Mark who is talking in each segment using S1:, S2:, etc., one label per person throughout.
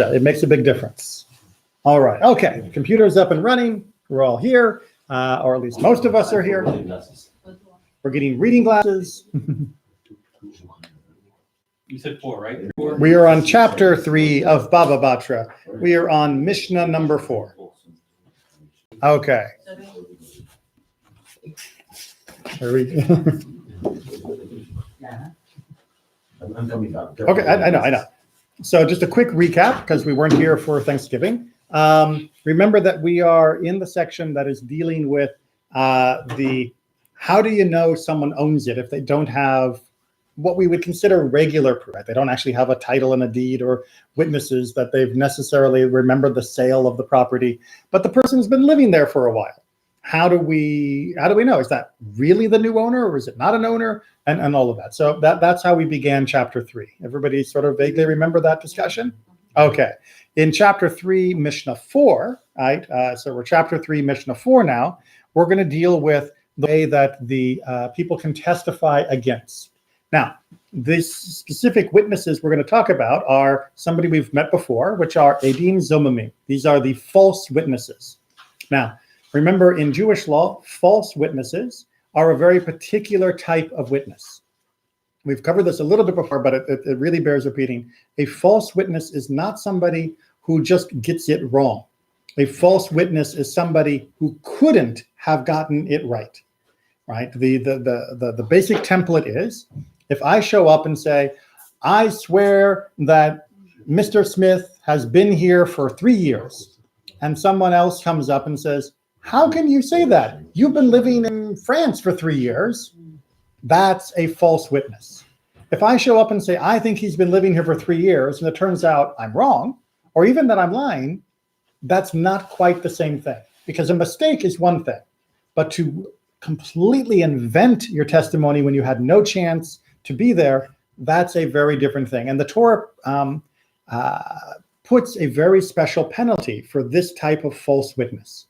S1: It makes a big difference. All right. Okay. The computer's up and running. We're all here, or at least most of us are here. We're getting reading glasses.
S2: You said 4, right? 4?
S1: We are on chapter 3 of Bava Batra. We are on Mishnah number 4. Okay. Okay, I know. So just a quick recap, because we weren't here for Thanksgiving. Remember that we are in the section that is dealing with the how do you know someone owns it if they don't have what we would consider regular proof. Right? They don't actually have a title and a deed or witnesses that they've necessarily remembered the sale of the property, but the person's been living there for a while. How do we know? Is that really the new owner, or is it not an owner? And all of that. So that's how we began chapter 3. Everybody sort of vaguely remember that discussion? Okay. In chapter 3, Mishnah 4, right? So we're chapter 3, Mishnah 4 now. We're going to deal with the way that the people can testify against. Now, these specific witnesses we're going to talk about are somebody we've met before, which are Edim Zomamim. These are the false witnesses. Now, remember, in Jewish law, false witnesses are a very particular type of witness. We've covered this a little bit before, but it really bears repeating. A false witness is not somebody who just gets it wrong. A false witness is somebody who couldn't have gotten it right. Right? The basic template is, if I show up and say, I swear that Mr. Smith has been here for 3 years, and someone else comes up and says, how can you say that? You've been living in France for 3 years. That's a false witness. If I show up and say, I think he's been living here for 3 years, and it turns out I'm wrong, or even that I'm lying, that's not quite the same thing. Because a mistake is one thing, but to completely invent your testimony when you had no chance to be there, that's a very different thing. And the Torah puts a very special penalty for this type of false witness.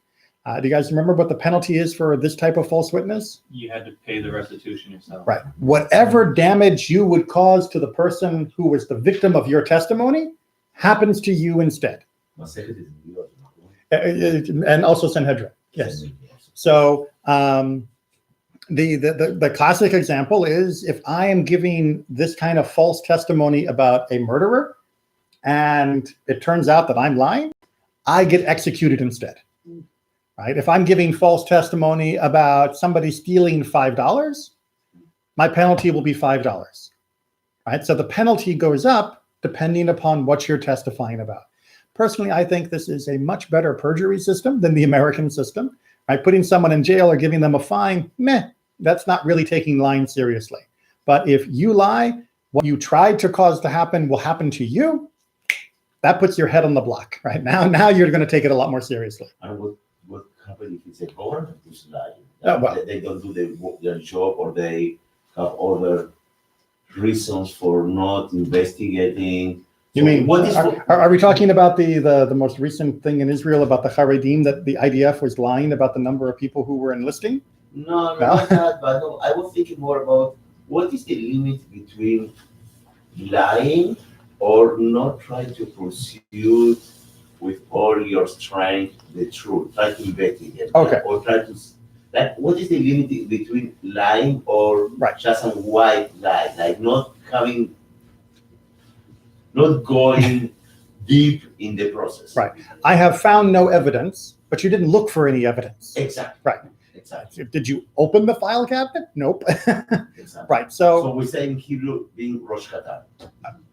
S1: Do you guys remember what the penalty is for this type of false witness?
S2: You had to pay the restitution yourself.
S1: Right. Whatever damage you would cause to the person who was the victim of your testimony happens to you instead. And also Sanhedrin. Yes. So the classic example is, if I am giving this kind of false testimony about a murderer and it turns out that I'm lying, I get executed instead. Right? If I'm giving false testimony about somebody stealing $5, my penalty will be $5. Right? So the penalty goes up depending upon what you're testifying about. Personally, I think this is a much better perjury system than the American system. Right? Putting someone in jail or giving them a fine, that's not really taking lying seriously. But if you lie, what you tried to cause to happen will happen to you. That puts your head on the block. Right? Now you're going to take it a lot more seriously.
S3: What happens if it's a government who's lying?
S1: Well,
S3: they don't do their job, or they have other reasons for not investigating.
S1: You mean, are we talking about the most recent thing in Israel about the Haredim, that the IDF was lying about the number of people who were enlisting?
S3: No, not that, but no, I was thinking more about what is the limit between lying or not trying to pursue with all your strength the truth, try to investigate.
S1: Okay.
S3: Or try to, what is the limit between lying or just a white lie, like not going deep in the process.
S1: Right. I have found no evidence, but you didn't look for any evidence.
S3: Exactly.
S1: Right.
S3: Exactly.
S1: Did you open the file cabinet? Nope.
S3: Exactly.
S1: Right.
S3: So we're saying Hebrew being Rosh Katan.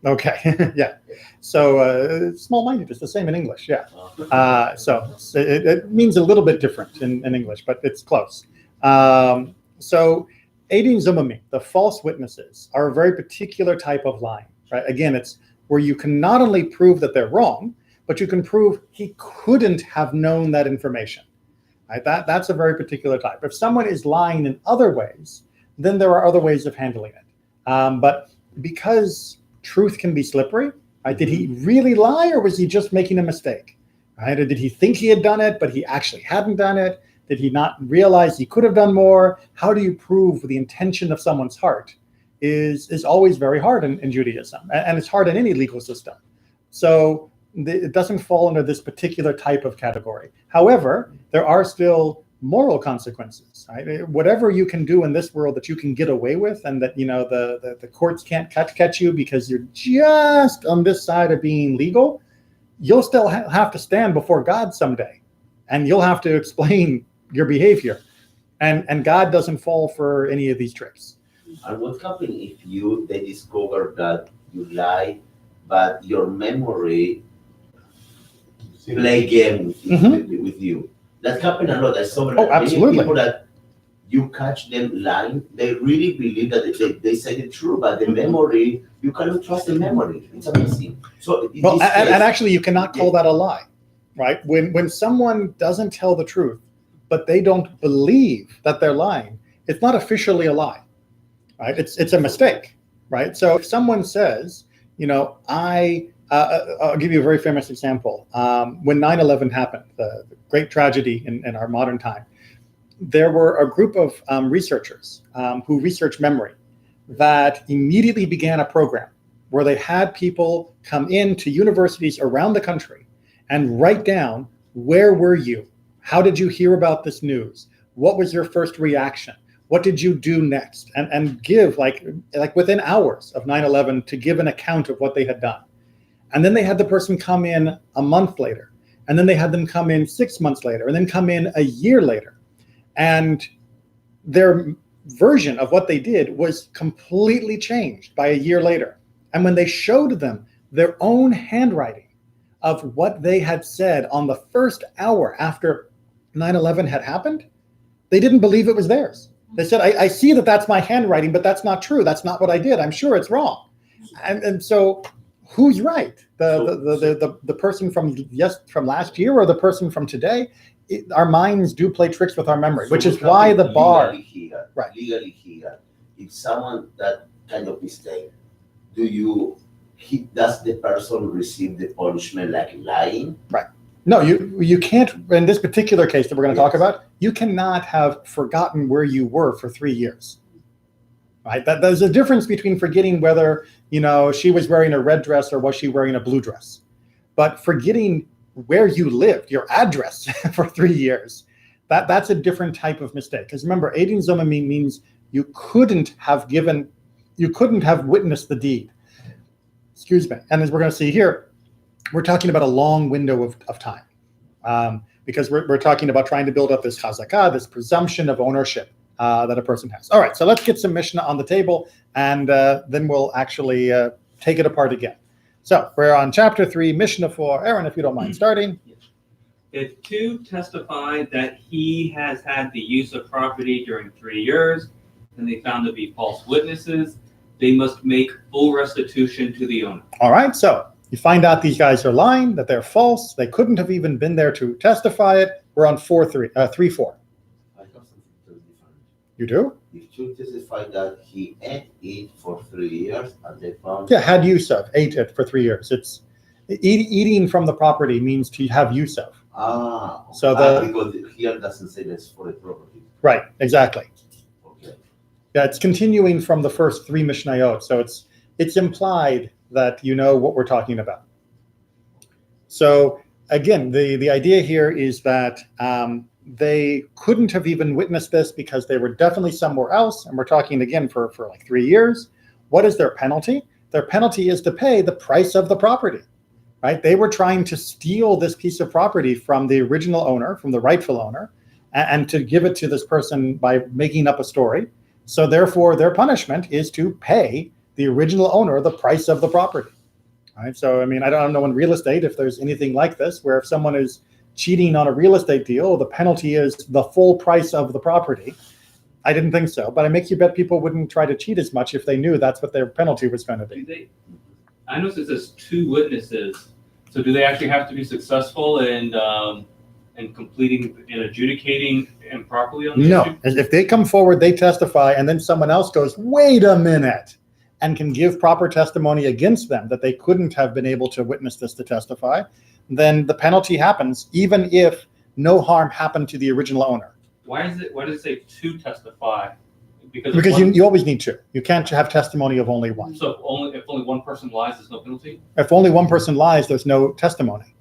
S1: Okay. Yeah. So small-minded is the same in English. Yeah. So it means a little bit different in English, but it's close. So Edim Zomamim, the false witnesses, are a very particular type of lying. Right. Again, it's where you can not only prove that they're wrong, but you can prove he couldn't have known that information. Right? That's a very particular type. If someone is lying in other ways, then there are other ways of handling it. But because truth can be slippery, right? Did he really lie, or was he just making a mistake? Right? Or did he think he had done it, but he actually hadn't done it? Did he not realize he could have done more? How do you prove the intention of someone's heart is always very hard in Judaism, and it's hard in any legal system. So it doesn't fall under this particular type of category. However, there are still moral consequences. Right? Whatever you can do in this world that you can get away with, and that the courts can't catch you because you're just on this side of being legal, you'll still have to stand before God someday, and you'll have to explain your behavior, and God doesn't fall for any of these tricks.
S3: And what happens if they discover that you lie, but your memory play game with you? That happens a lot. I saw many people that you catch them lying. They really believe that they say the truth, but the memory, you cannot trust the memory. It's amazing. So,
S1: and actually, you cannot call that a lie, right? When someone doesn't tell the truth, but they don't believe that they're lying, it's not officially a lie, right? It's a mistake, right? So if someone says, I'll give you a very famous example. When 9/11 happened, the great tragedy in our modern time, there were a group of researchers who researched memory that immediately began a program where they had people come into universities around the country and write down, where were you? How did you hear about this news? What was your first reaction? What did you do next? And give like within hours of 9/11 to give an account of what they had done. And then they had the person come in a month later, and then they had them come in 6 months later, and then come in a year later. And their version of what they did was completely changed by a year later. And when they showed them their own handwriting of what they had said on the first hour after 9/11 had happened, they didn't believe it was theirs. They said, I see that that's my handwriting, but that's not true. That's not what I did. I'm sure it's wrong. And so who's right? The person from last year or the person from today? Our minds do play tricks with our memory, which is why the bar.
S3: Legally here, if someone that kind of mistake, does the person receive the punishment like lying?
S1: Right. No, you can't. In this particular case that we're going to talk about, you cannot have forgotten where you were for 3 years. Right. There's a difference between forgetting whether she was wearing a red dress or was she wearing a blue dress, but forgetting where you lived, your address for 3 years, that's a different type of mistake. Because remember, Eidin Zomamim means you couldn't have witnessed the deed. Excuse me. And as we're going to see here, we're talking about a long window of time, because we're talking about trying to build up this chazakah, this presumption of ownership that a person has. All right, so let's get some Mishnah on the table, and then we'll actually take it apart again. So we're on chapter 3, Mishnah 4. Aaron, if you don't mind starting.
S2: If two testify that he has had the use of property during 3 years, and they found to be false witnesses, they must make full restitution to the owner.
S1: All right, so you find out these guys are lying, that they're false. They couldn't have even been there to testify it. We're on 3-4.
S3: I have something different.
S1: You do?
S3: If two testify that he ate it for 3 years and they found...
S1: Yeah, had use of, ate it for 3 years. It's eating from the property means to have use of. So
S3: because here doesn't say that's for the property.
S1: Right, exactly.
S3: Okay.
S1: Yeah, it's continuing from the first 3 Mishnayot, so it's implied that you know what we're talking about. So again, the idea here is that they couldn't have even witnessed this because they were definitely somewhere else, and we're talking again for like 3 years. What is their penalty? Their penalty is to pay the price of the property, right? They were trying to steal this piece of property from the original owner, from the rightful owner, and to give it to this person by making up a story. So therefore, their punishment is to pay the original owner the price of the property. All right. So, I mean, I don't know in real estate if there's anything like this, where if someone is cheating on a real estate deal, the penalty is the full price of the property. I didn't think so, but I make you bet people wouldn't try to cheat as much if they knew that's what their penalty was going to be.
S2: I noticed it says 2 witnesses. So do they actually have to be successful in completing and adjudicating improperly on the
S1: No.
S2: issue?
S1: If they come forward, they testify, and then someone else goes, wait a minute, and can give proper testimony against them that they couldn't have been able to witness this to testify, then the penalty happens even if no harm happened to the original owner.
S2: Why does it say 2 testify? Because
S1: you always need 2. You can't have testimony of only one.
S2: So if only only one person lies, there's no penalty?
S1: If only one person lies, there's no testimony.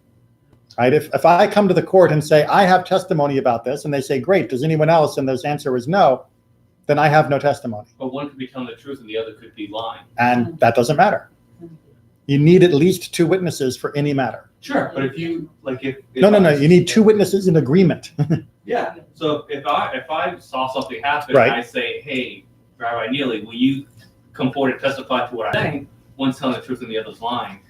S1: Right? If I come to the court and say, I have testimony about this, and they say, great, does anyone else? And the answer is no, then I have no testimony.
S2: But one could be telling the truth and the other could be lying.
S1: And that doesn't matter. You need at least two witnesses for any matter.
S2: Sure, but if you, like, if
S1: No. You need two witnesses in agreement.
S2: Yeah, so if I saw something happen,
S1: Right.
S2: and I say, hey, Rabbi Neely, will you come forward and testify to what I'm saying? One's telling the truth and the other's lying.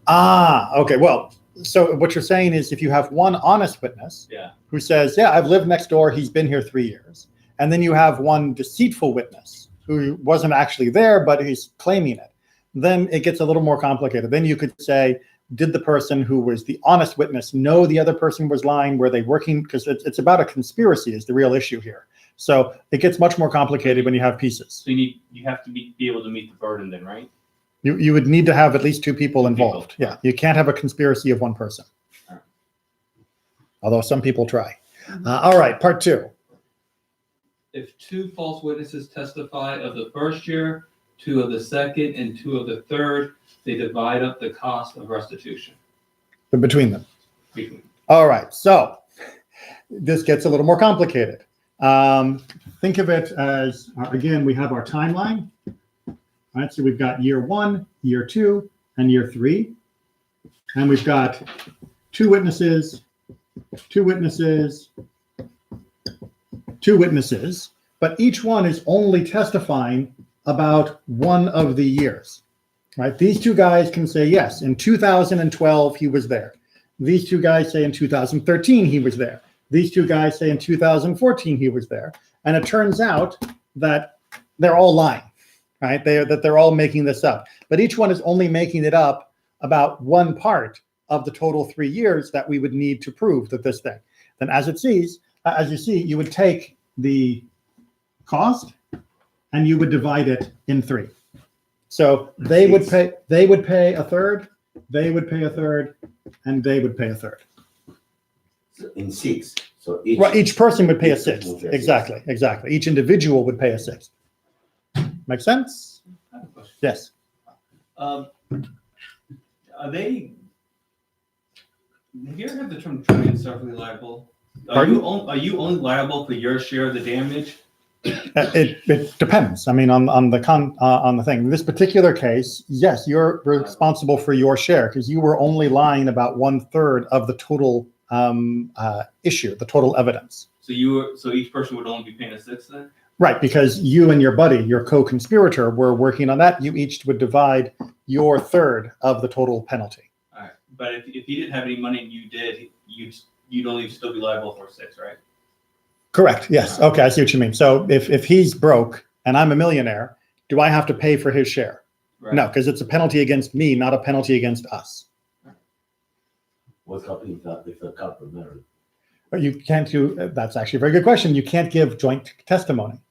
S1: Okay. Well, so what you're saying is if you have one honest witness
S2: Yeah.
S1: who says, yeah, I've lived next door, he's been here 3 years. And then you have one deceitful witness who wasn't actually there, but he's claiming it. Then it gets a little more complicated. Then you could say, did the person who was the honest witness know the other person was lying? Were they working? Because it's about a conspiracy is the real issue here. So it gets much more complicated when you have pieces.
S2: So you have to be able to meet the burden then, right?
S1: You would need to have at least two people involved.
S2: People.
S1: Yeah, you can't have a conspiracy of one person.
S2: All right.
S1: Although some people try. All right, part 2.
S2: If 2 false witnesses testify of the first year, 2 of the second, and 2 of the third, they divide up the cost of restitution
S1: Between them.
S2: between.
S1: All right, so this gets a little more complicated. Think of it as, again, we have our timeline. All right, so we've got year 1, year 2, and year 3. And we've got 2 witnesses, 2 witnesses, 2 witnesses, but each one is only testifying about one of the years. Right? These 2 guys can say, yes, in 2012, he was there. These 2 guys say in 2013, he was there. These 2 guys say in 2014, he was there. And it turns out that they're all lying, right? They're all making this up. But each one is only making it up about one part of the total 3 years that we would need to prove that this thing. Then as you see, you would take the cost and you would divide it in 3. So they would pay a third, they would pay a third, and they would pay a third.
S3: In 6. So
S1: Each person would pay a
S3: each person
S1: sixth.
S3: would pay a
S1: Exactly. Each individual would pay a sixth. Make sense?
S2: I have a question.
S1: Yes.
S2: Are they? Have you ever heard the term joint and severally liable? Are you only liable for your share of the damage?
S1: It depends. I mean, on the thing. In this particular case, yes, you're responsible for your share because you were only lying about 1/3 of the total issue, the total evidence.
S2: So each person would only be paying a sixth then?
S1: Right, because you and your buddy, your co-conspirator, were working on that. You each would divide your third of the total penalty.
S2: All right, but if he didn't have any money and you did, you'd only still be liable for 6, right?
S1: Correct. Yes. Okay, I see what you mean. So if he's broke and I'm a millionaire, do I have to pay for his share?
S2: Right.
S1: No, because it's a penalty against me, not a penalty against us.
S3: What happens if a couple married?
S1: But you can't do. That's actually a very good question. You can't give joint testimony,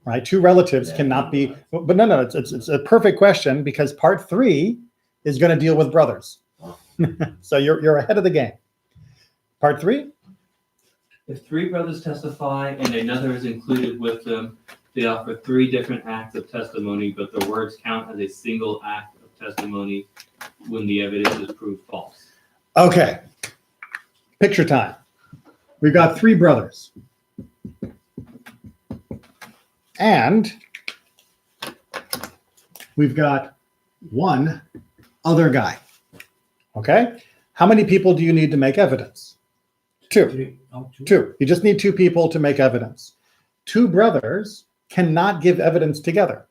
S1: right? 2 relatives cannot be. But no. It's a perfect question because part 3 is going to deal with brothers.
S3: Oh.
S1: So you're ahead of the game. Part 3.
S2: If 3 brothers testify and another is included with them, they offer 3 different acts of testimony, but the words count as a single act of testimony when the evidence is proved false.
S1: Okay. Picture time. We've got 3 brothers. And we've got 1 other guy. Okay? How many people do you need to make evidence? 2. 2. You just need 2 people to make evidence. 2 brothers cannot give evidence together,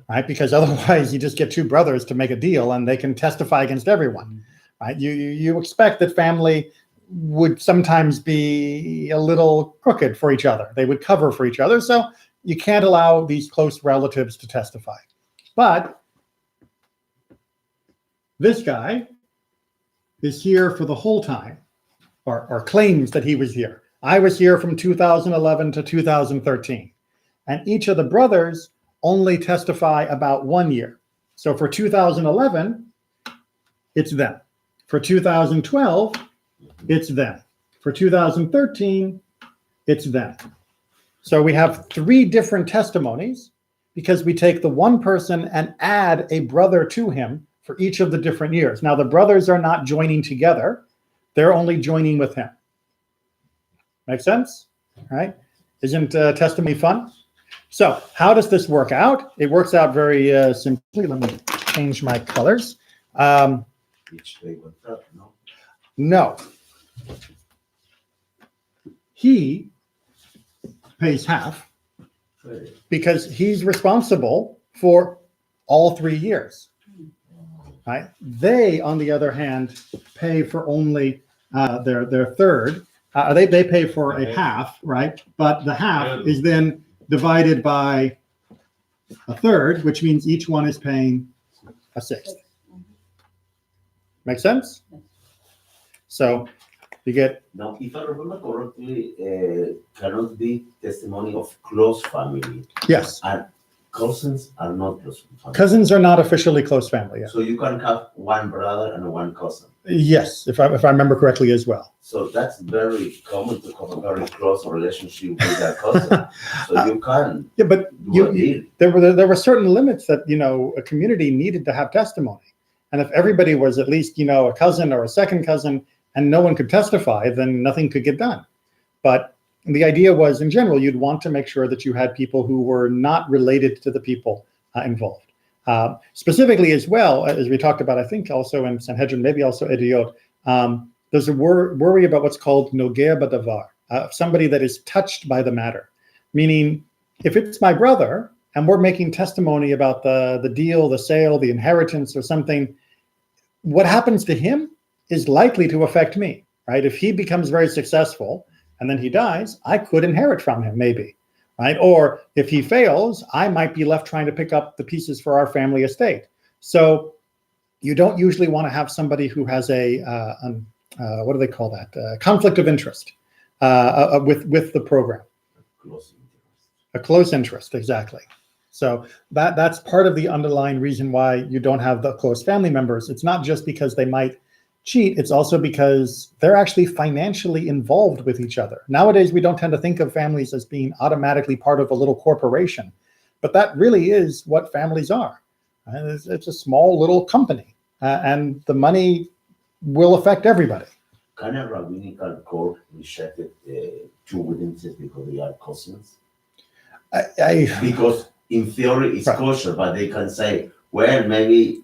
S1: right? Because otherwise you just get 2 brothers to make a deal and they can testify against everyone, right? You expect that family would sometimes be a little crooked for each other. They would cover for each other. So you can't allow these close relatives to testify. But this guy is here for the whole time, or claims that he was here. I was here from 2011 to 2013. And each of the brothers only testify about 1 year. So for 2011, it's them. For 2012, it's them. For 2013, it's them. So we have 3 different testimonies because we take the one person and add a brother to him for each of the different years. Now, the brothers are not joining together. They're only joining with him. Make sense? All right. Isn't testimony fun? So how does this work out? It works out very simply. Let me change my colors.
S3: Each day went up, no?
S1: No. He pays half because he's responsible for all 3 years. Right? They, on the other hand, pay for only their third. They pay for a half, right? But the half is then divided by a third, which means each one is paying a sixth. Make sense? So you get.
S3: Now, if I remember correctly, cannot be testimony of close family.
S1: Yes.
S3: And cousins are not close family.
S1: Cousins are not officially close family. Yeah.
S3: So you can have one brother and one cousin.
S1: Yes, if I remember correctly as well.
S3: So that's very common to have a very close relationship with that cousin. So you can.
S1: Yeah, but
S3: do a deal.
S1: there were certain limits that a community needed to have testimony, and if everybody was at least a cousin or a second cousin, and no one could testify, then nothing could get done. But the idea was, in general, you'd want to make sure that you had people who were not related to the people involved. Specifically as well, as we talked about, I think also in Sanhedrin, maybe also Idiot, there's a worry about what's called nogea badavar, somebody that is touched by the matter. Meaning, if it's my brother and we're making testimony about the deal, the sale, the inheritance or something, what happens to him is likely to affect me, right? If he becomes very successful and then he dies, I could inherit from him maybe, right? Or if he fails, I might be left trying to pick up the pieces for our family estate. So you don't usually want to have somebody who has what do they call that? Conflict of interest with the program. A close interest, exactly. So that's part of the underlying reason why you don't have the close family members. It's not just because they might cheat, it's also because they're actually financially involved with each other. Nowadays, we don't tend to think of families as being automatically part of a little corporation, but that really is what families are. It's a small little company, and the money will affect everybody.
S3: Can a rabbinical court reject two witnesses because they are cousins? Because in theory it's kosher, but they can say, well, maybe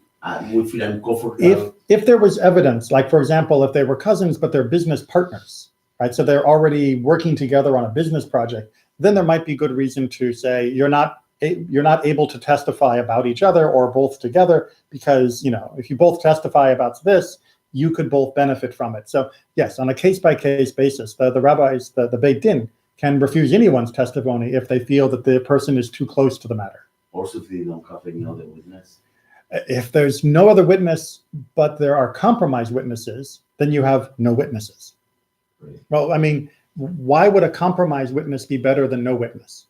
S3: we feel uncomfortable.
S1: If there was evidence, like for example, if they were cousins but they're business partners, right? So they're already working together on a business project, then there might be good reason to say you're not able to testify about each other or both together because if you both testify about this, you could both benefit from it. So yes, on a case-by-case basis, the rabbis, the Beit Din, can refuse anyone's testimony if they feel that the person is too close to the matter.
S3: Also, if they don't have any other witness.
S1: If there's no other witness, but there are compromised witnesses, then you have no witnesses.
S3: Right.
S1: Well, I mean, why would a compromised witness be better than no witness?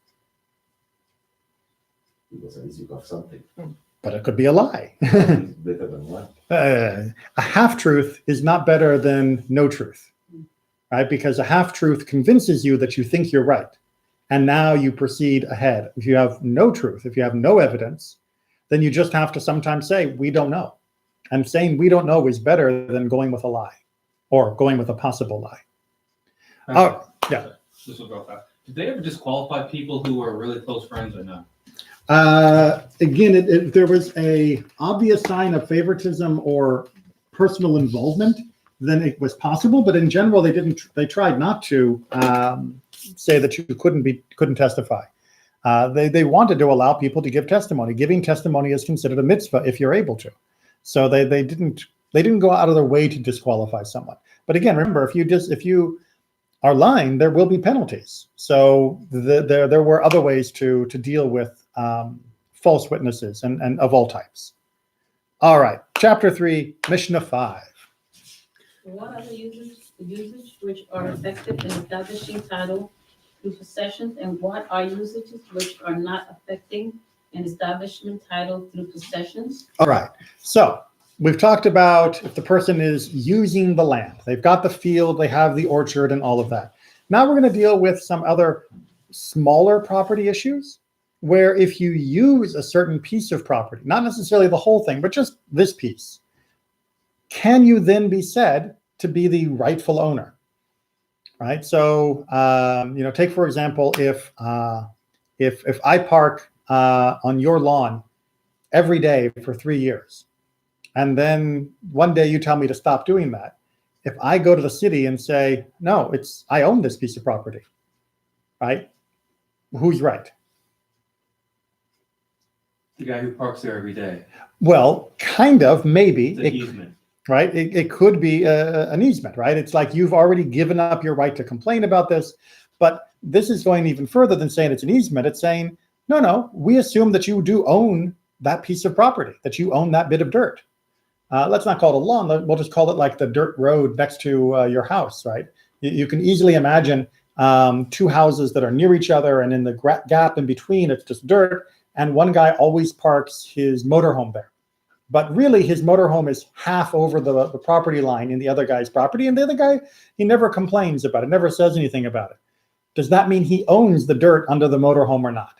S3: Because at least you got something.
S1: But it could be a lie.
S3: It's better than what?
S1: A half-truth is not better than no truth, right? Because a half-truth convinces you that you think you're right. And now you proceed ahead. If you have no truth, if you have no evidence, then you just have to sometimes say, we don't know. And saying we don't know is better than going with a lie or going with a possible lie. Oh, yeah.
S2: This will go fast. Did they ever disqualify people who were really close friends or not?
S1: Again, if there was a obvious sign of favoritism or personal involvement, then it was possible. But in general, they tried not to say that you couldn't testify. They wanted to allow people to give testimony. Giving testimony is considered a mitzvah if you're able to. So they didn't go out of their way to disqualify someone. But again, remember, if you are lying, there will be penalties. So there were other ways to deal with false witnesses and of all types. All right, chapter 3, Mishnah 5.
S4: What are the usage which are effective in establishing title through possessions, and what are usages which are not affecting an establishment title through possessions?
S1: All right. So we've talked about if the person is using the land, they've got the field, they have the orchard and all of that. Now we're going to deal with some other smaller property issues. where if you use a certain piece of property, not necessarily the whole thing, but just this piece, can you then be said to be the rightful owner? Right. So, take, for example, if I park on your lawn every day for 3 years, and then one day you tell me to stop doing that, if I go to the city and say, no, I own this piece of property, right? Who's right?
S2: The guy who parks there every day.
S1: Well, kind of, maybe.
S2: It's an easement.
S1: Right? It could be an easement, right? It's like you've already given up your right to complain about this, but this is going even further than saying it's an easement. It's saying, no, we assume that you do own that piece of property, that you own that bit of dirt. Let's not call it a lawn. We'll just call it like the dirt road next to your house, right? You can easily imagine 2 houses that are near each other, and in the gap in between, it's just dirt, and one guy always parks his motorhome there. But really, his motorhome is half over the property line in the other guy's property, and the other guy, he never complains about it, never says anything about it. Does that mean he owns the dirt under the motorhome or not?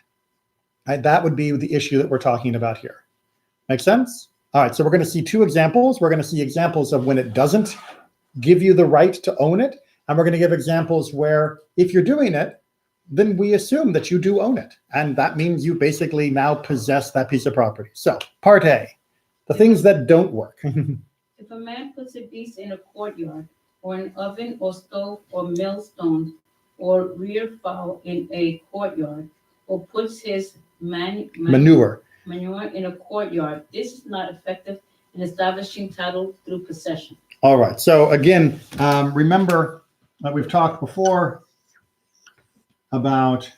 S1: Right, that would be the issue that we're talking about here. Make sense? All right, so we're going to see 2 examples. We're going to see examples of when it doesn't give you the right to own it, and we're going to give examples where if you're doing it, then we assume that you do own it, and that means you basically now possess that piece of property. So, part A. The things that don't work.
S4: If a man puts a beast in a courtyard, or an oven or stove or millstone or rear fowl in a courtyard, or puts his
S1: Manure.
S4: in a courtyard, this is not effective in establishing title through possession.
S1: All right. So again, remember that we've talked before about.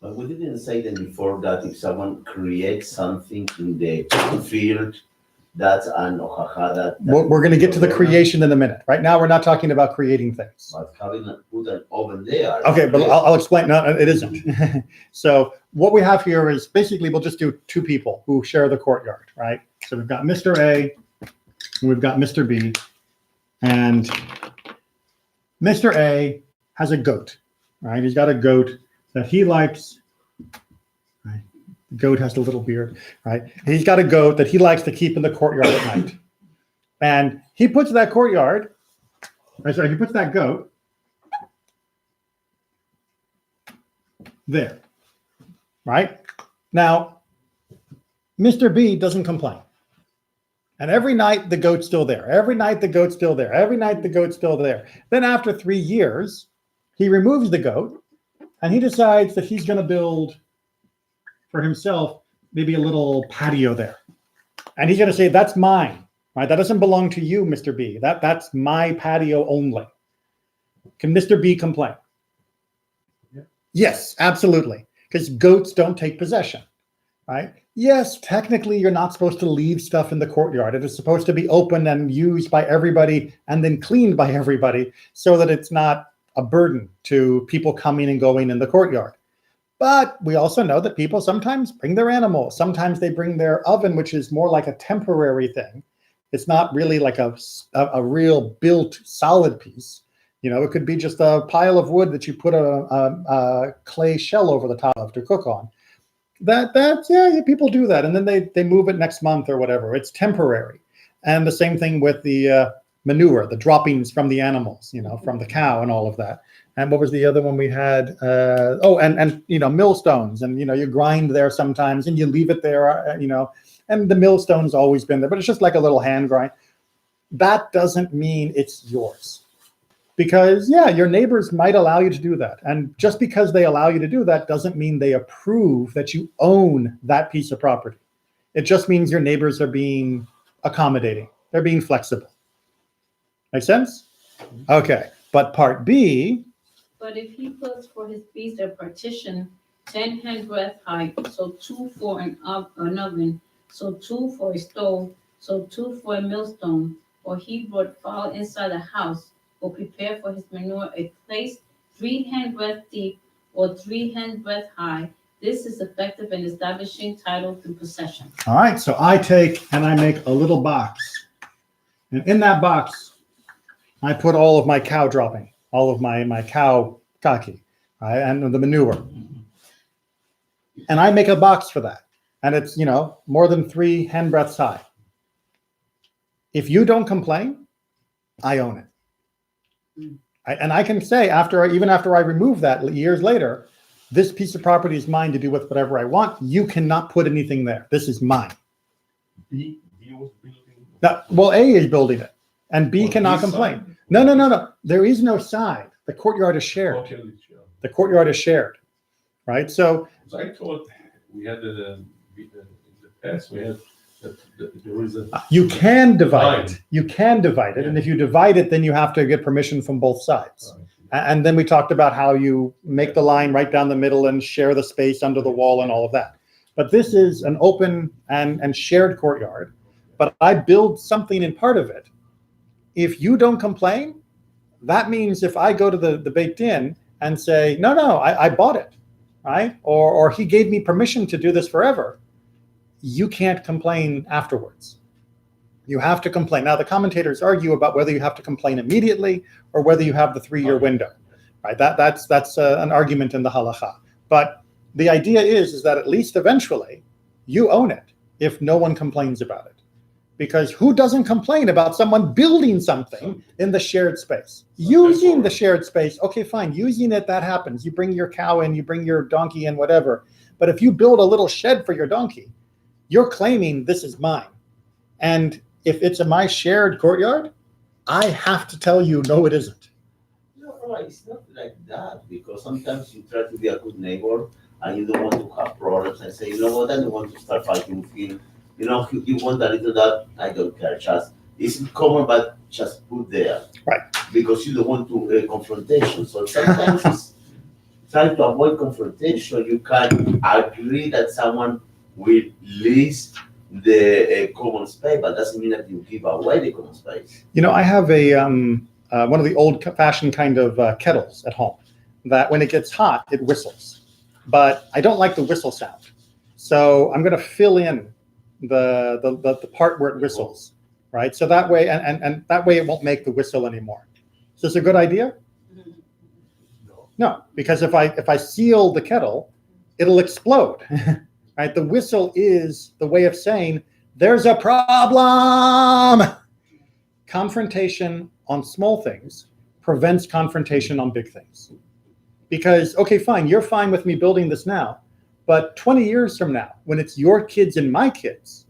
S3: But we didn't say that before that if someone creates something in the field, that's an ojaja that.
S1: We're going to get to the creation in a minute. Right now, we're not talking about creating things.
S3: But put an oven there.
S1: Okay, but I'll explain. No, it isn't. So what we have here is basically we'll just do 2 people who share the courtyard, right? So we've got Mr. A and we've got Mr. B, and Mr. A has a goat, right? He's got a goat that he likes. Right? The goat has a little beard, right? He's got a goat that he likes to keep in the courtyard at night. And he puts that he puts that goat there, right? Now, Mr. B doesn't complain. And every night the goat's still there. Every night the goat's still there. Every night the goat's still there. Then after 3 years, he removes the goat and he decides that he's going to build for himself maybe a little patio there. And he's going to say, that's mine, right? That doesn't belong to you, Mr. B. That's my patio only. Can Mr. B complain? Yeah. Yes, absolutely. Because goats don't take possession, right? Yes, technically you're not supposed to leave stuff in the courtyard. It is supposed to be open and used by everybody and then cleaned by everybody so that it's not a burden to people coming and going in the courtyard. But we also know that people sometimes bring their animals. Sometimes they bring their oven, which is more like a temporary thing. It's not really like a real built solid piece. You know, it could be just a pile of wood that you put a clay shell over the top of to cook on. Yeah, people do that. And then they move it next month or whatever. It's temporary. And the same thing with the manure, the droppings from the animals, from the cow and all of that. And what was the other one we had? And millstones, and you grind there sometimes, and you leave it there, and the millstone's always been there, but it's just like a little hand grind. That doesn't mean it's yours, because your neighbors might allow you to do that, and just because they allow you to do that doesn't mean they approve that you own that piece of property. It just means your neighbors are being accommodating. They're being flexible. Make sense? Okay, but part B.
S4: But if he puts for his beast a partition 10 handbreadth high, so 2 for an oven, so 2 for a stove, so 2 for a millstone, or he brought fowl inside the house, or prepare for his manure a place 3 handbreadth deep or 3 handbreadth high, this is effective in establishing title through possession. All
S1: right, so I take and I make a little box. And in that box, I put all of my cow dropping. All of my cow kaki, right, and the manure. and I make a box for that, and it's, more than 3 handbreadths high. If you don't complain, I own it. And I can say even after I remove that years later, this piece of property is mine to do with whatever I want. You cannot put anything there. This is mine.
S5: B was building.
S1: Now, well, A is building it, and B
S5: On
S1: cannot
S5: this
S1: complain.
S5: side?
S1: No. There is no side. The courtyard is shared.
S5: Okay, yeah.
S1: The courtyard is shared, right? So
S5: So I thought we had in the past we had that there is a
S1: you can divide it.
S5: Fine.
S1: You can divide it, and
S5: Yeah.
S1: if you divide it, then you have to get permission from both sides. And then we talked about how you make the line right down the middle and share the space under the wall and all of that. But this is an open and shared courtyard. But I build something in part of it. If you don't complain, that means if I go to the Beit Din and say, no, I bought it, right? Or he gave me permission to do this forever, you can't complain afterwards. You have to complain. Now, the commentators argue about whether you have to complain immediately or whether you have the 3-year window, right? That's an argument in the halacha. But the idea is that at least eventually you own it if no one complains about it. Because who doesn't complain about someone building something in the shared space? Using the shared space, okay, fine. Using it, that happens. You bring your cow in, you bring your donkey in, whatever. But if you build a little shed for your donkey, you're claiming this is mine. And if it's in my shared courtyard, I have to tell you, no, it isn't.
S3: No, it's not like that, because sometimes you try to be a good neighbor and you don't want to have problems and say, you know what, I don't want to start fighting with him. You want a little that, I don't care, just, it's common, but just put there.
S1: Right.
S3: Because you don't want to confrontation. So sometimes it's trying to avoid confrontation. You can agree that someone will lease the common space, but doesn't mean that you give away the common space.
S1: I have one of the old-fashioned kind of kettles at home that when it gets hot, it whistles. But I don't like the whistle sound. So I'm going to fill in the part where it whistles, right? So that way, and that way it won't make the whistle anymore. Is this a good idea? No, because if I seal the kettle, it'll explode, right? The whistle is the way of saying there's a problem. Confrontation on small things prevents confrontation on big things. Because, okay, fine, you're fine with me building this now, but 20 years from now, when it's your kids and my kids,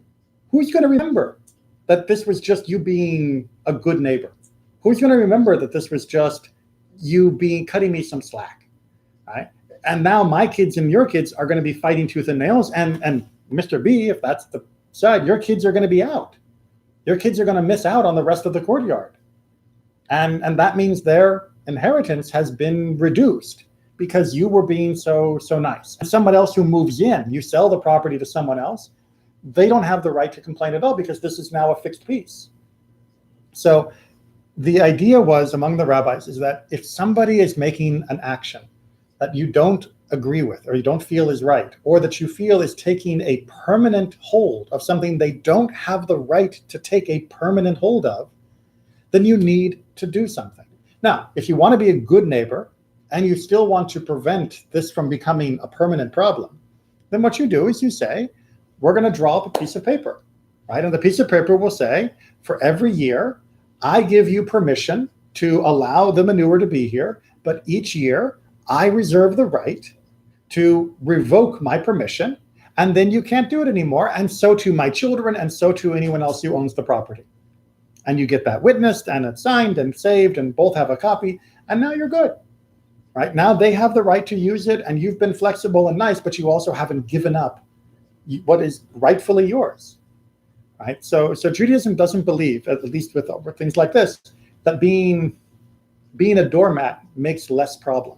S1: who's going to remember that this was just you being a good neighbor? Who's going to remember that this was just you cutting me some slack, right? And now my kids and your kids are going to be fighting tooth and nails. And Mr. B, if that's the side, your kids are going to be out. Your kids are going to miss out on the rest of the courtyard. And that means their inheritance has been reduced because you were being so nice. And someone else who moves in, you sell the property to someone else, they don't have the right to complain at all because this is now a fixed piece. So the idea was among the rabbis is that if somebody is making an action that you don't agree with or you don't feel is right, or that you feel is taking a permanent hold of something they don't have the right to take a permanent hold of, then you need to do something. Now, if you want to be a good neighbor and you still want to prevent this from becoming a permanent problem, then what you do is you say, we're going to draw up a piece of paper, right? And the piece of paper will say, for every year, I give you permission to allow the manure to be here, but each year I reserve the right to revoke my permission, and then you can't do it anymore, and so to my children, and so to anyone else who owns the property. And you get that witnessed, and it's signed and saved, and both have a copy, and now you're good, right? Now they have the right to use it, and you've been flexible and nice, but you also haven't given up what is rightfully yours, right? So Judaism doesn't believe, at least with things like this, that being a doormat makes less problem,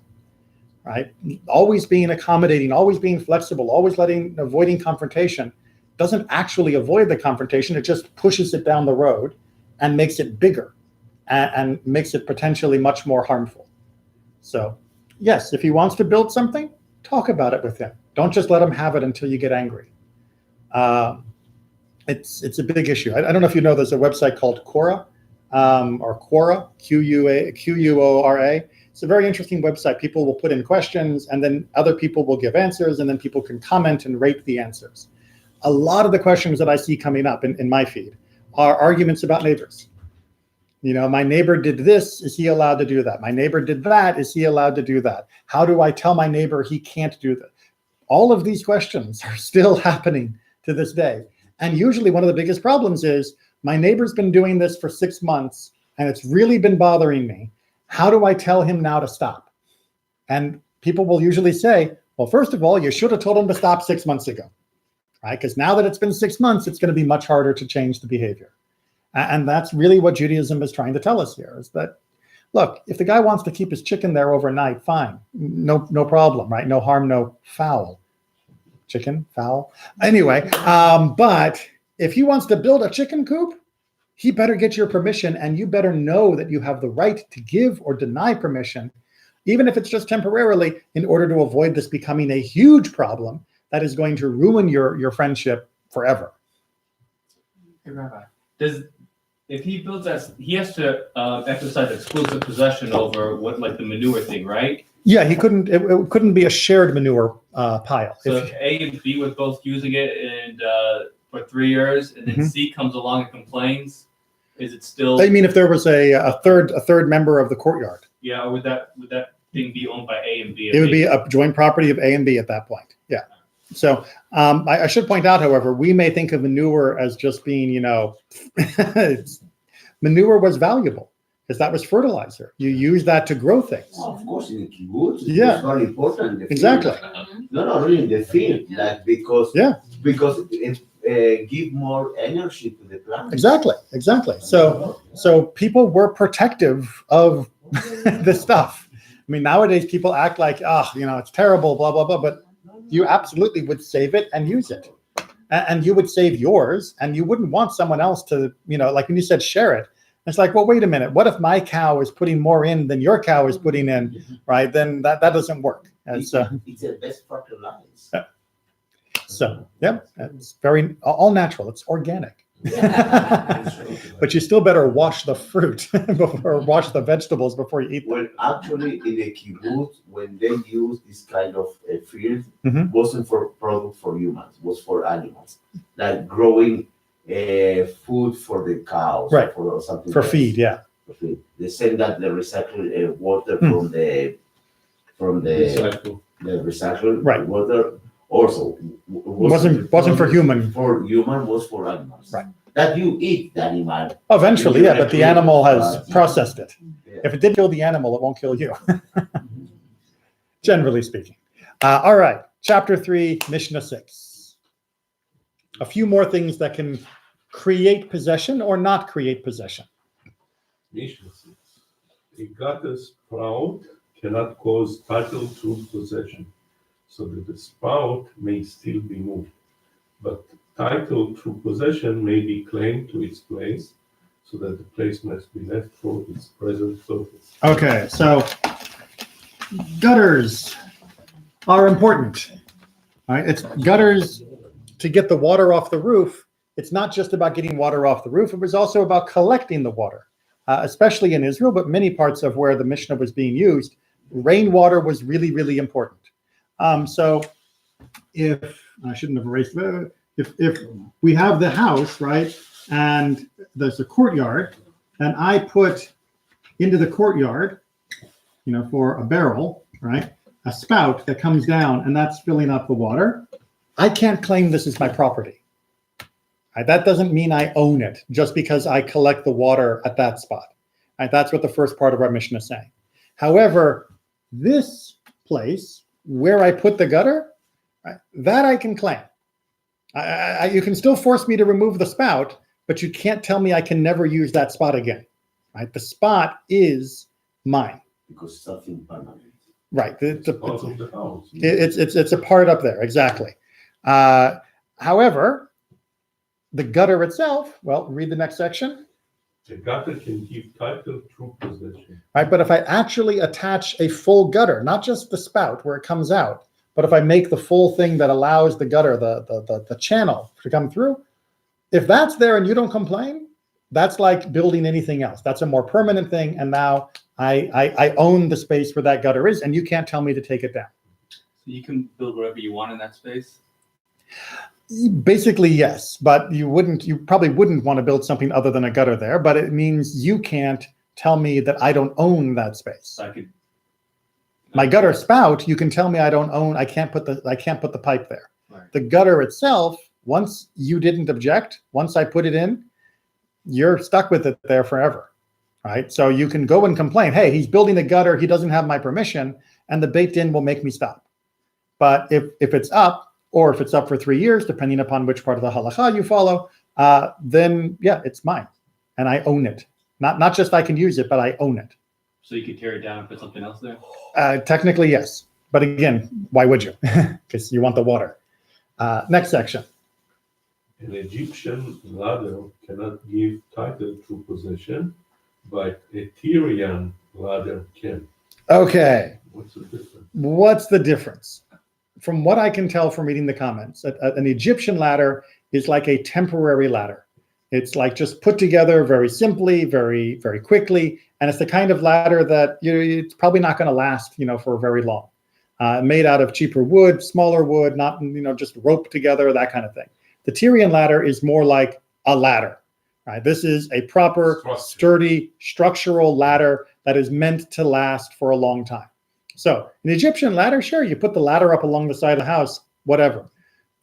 S1: right? Always being accommodating, always being flexible, always avoiding confrontation doesn't actually avoid the confrontation. It just pushes it down the road and makes it bigger and makes it potentially much more harmful. So yes, if he wants to build something, talk about it with him. Don't just let him have it until you get angry. It's a big issue. I don't know if you know, there's a website called Quora, or Quora, Quora. It's a very interesting website. People will put in questions, and then other people will give answers, and then people can comment and rate the answers. A lot of the questions that I see coming up in my feed are arguments about neighbors. You know, my neighbor did this, is he allowed to do that? My neighbor did that, is he allowed to do that? How do I tell my neighbor he can't do that? All of these questions are still happening to this day. And usually one of the biggest problems is, my neighbor's been doing this for 6 months and it's really been bothering me. How do I tell him now to stop? And people will usually say, well, first of all, you should have told him to stop 6 months ago, right? Because now that it's been 6 months, it's going to be much harder to change the behavior. And that's really what Judaism is trying to tell us here, is that, look, if the guy wants to keep his chicken there overnight, fine, no problem, right? No harm, no foul. Chicken, foul. Anyway, but if he wants to build a chicken coop, he better get your permission, and you better know that you have the right to give or deny permission, even if it's just temporarily, in order to avoid this becoming a huge problem that is going to ruin your friendship forever.
S2: Hey, Rabbi, if he builds that, he has to exercise exclusive possession over what, like the manure thing, right?
S1: Yeah, he couldn't. It couldn't be a shared manure pile.
S2: So if A and B were both using it and for 3 years, and then C comes along and complains, is it still?
S1: I mean, if there was a third member of the courtyard,
S2: Yeah, or would that thing be owned by A and B?
S1: it would be a joint property of A and B at that point. Yeah. So I should point out, however, we may think of manure as just being, you know, manure was valuable because that was fertilizer. You use that to grow things.
S3: Oh, of course, in the kibbutz,
S1: Yeah.
S3: it's very important.
S1: Exactly.
S3: No, really, in the field, like because it give more energy to the plant.
S1: Exactly. So people were protective of this stuff. I mean, nowadays people act like, you know, it's terrible, blah, blah, blah, but you absolutely would save it and use it. And you would save yours, and you wouldn't want someone else to, you know, like when you said share it, it's like, well, wait a minute. What if my cow is putting more in than your cow is putting in, right? Then that doesn't work. And
S3: It's the best fertilizer.
S1: so, yeah, it's very, all natural. It's organic. But you still better wash the fruit or wash the vegetables before you eat them.
S3: Well, actually, in the kibbutz, when they use this kind of field,
S1: Mhm.
S3: wasn't for product for humans, was for animals, like growing food for the cows,
S1: Right.
S3: or something
S1: For
S3: else.
S1: feed, yeah.
S3: For feed. They send that the recycled water
S1: Hmm.
S3: from the
S5: Recycle.
S3: recycled
S1: Right.
S3: water also
S1: Wasn't for human.
S3: For human, was for animals.
S1: Right.
S3: That you eat the animal.
S1: Eventually, yeah, but the animal has
S3: Yeah.
S1: processed it.
S3: Yeah.
S1: If it did kill the animal, it won't kill you. Generally speaking. All right, chapter 3, Mishnah 6. A few more things that can create possession or not create possession.
S5: Mishnah says, a gutter sprout cannot cause title through possession, so that the sprout may still be moved. But title through possession may be claimed to its place, so that the place must be left for its present purpose.
S1: Okay, so gutters are important. All right, it's gutters to get the water off the roof. It's not just about getting water off the roof. It was also about collecting the water, especially in Israel, but many parts of where the Mishnah was being used, rainwater was really, really important. So if, I shouldn't have erased, if we have the house, right, and there's a courtyard, and I put into the courtyard, you know, for a barrel, right, a spout that comes down and that's filling up the water, I can't claim this is my property. Right? That doesn't mean I own it just because I collect the water at that spot. Right? That's what the first part of our Mishnah is saying. However, this place where I put the gutter, right, that I can claim. You can still force me to remove the spout, but you can't tell me I can never use that spot again. Right? The spot is mine.
S3: Because something permanent.
S1: Right.
S5: It's part of the house.
S1: It's a part up there, exactly. However, the gutter itself, well, read the next section.
S5: The gutter can give title through possession.
S1: Right, but if I actually attach a full gutter, not just the spout where it comes out, but if I make the full thing that allows the gutter, the channel to come through, if that's there and you don't complain, That's like building anything else. That's a more permanent thing. And now I own the space where that gutter is, and you can't tell me to take it down.
S2: So you can build whatever you want in that space.
S1: Basically, yes, but you probably wouldn't want to build something other than a gutter there, but it means you can't tell me that I don't own that space.
S2: So I could.
S1: My gutter spout, you can tell me I don't own, I can't put the pipe there.
S2: Right.
S1: The gutter itself, once you didn't object, once I put it in, you're stuck with it there forever, right? So you can go and complain, hey, he's building a gutter, he doesn't have my permission, and the Beit Din will make me stop. But if it's up, or if it's up for 3 years, depending upon which part of the halacha you follow, then yeah, it's mine, and I own it. Not just I can use it, but I own it.
S2: So you could tear it down and put something else there?
S1: Technically, yes. But again, why would you? Because you want the water. Next section.
S5: An Egyptian ladder cannot give title to possession, but a Tyrian ladder can.
S1: Okay.
S5: What's the difference?
S1: What's the difference? From what I can tell from reading the comments, an Egyptian ladder is like a temporary ladder. It's like just put together very simply, very, very quickly. And it's the kind of ladder that it's probably not going to last, for very long. Made out of cheaper wood, smaller wood, not, just roped together, that kind of thing. The Tyrian ladder is more like a ladder, right? This is a proper, sturdy, structural ladder that is meant to last for a long time. So an Egyptian ladder, sure, you put the ladder up along the side of the house, whatever.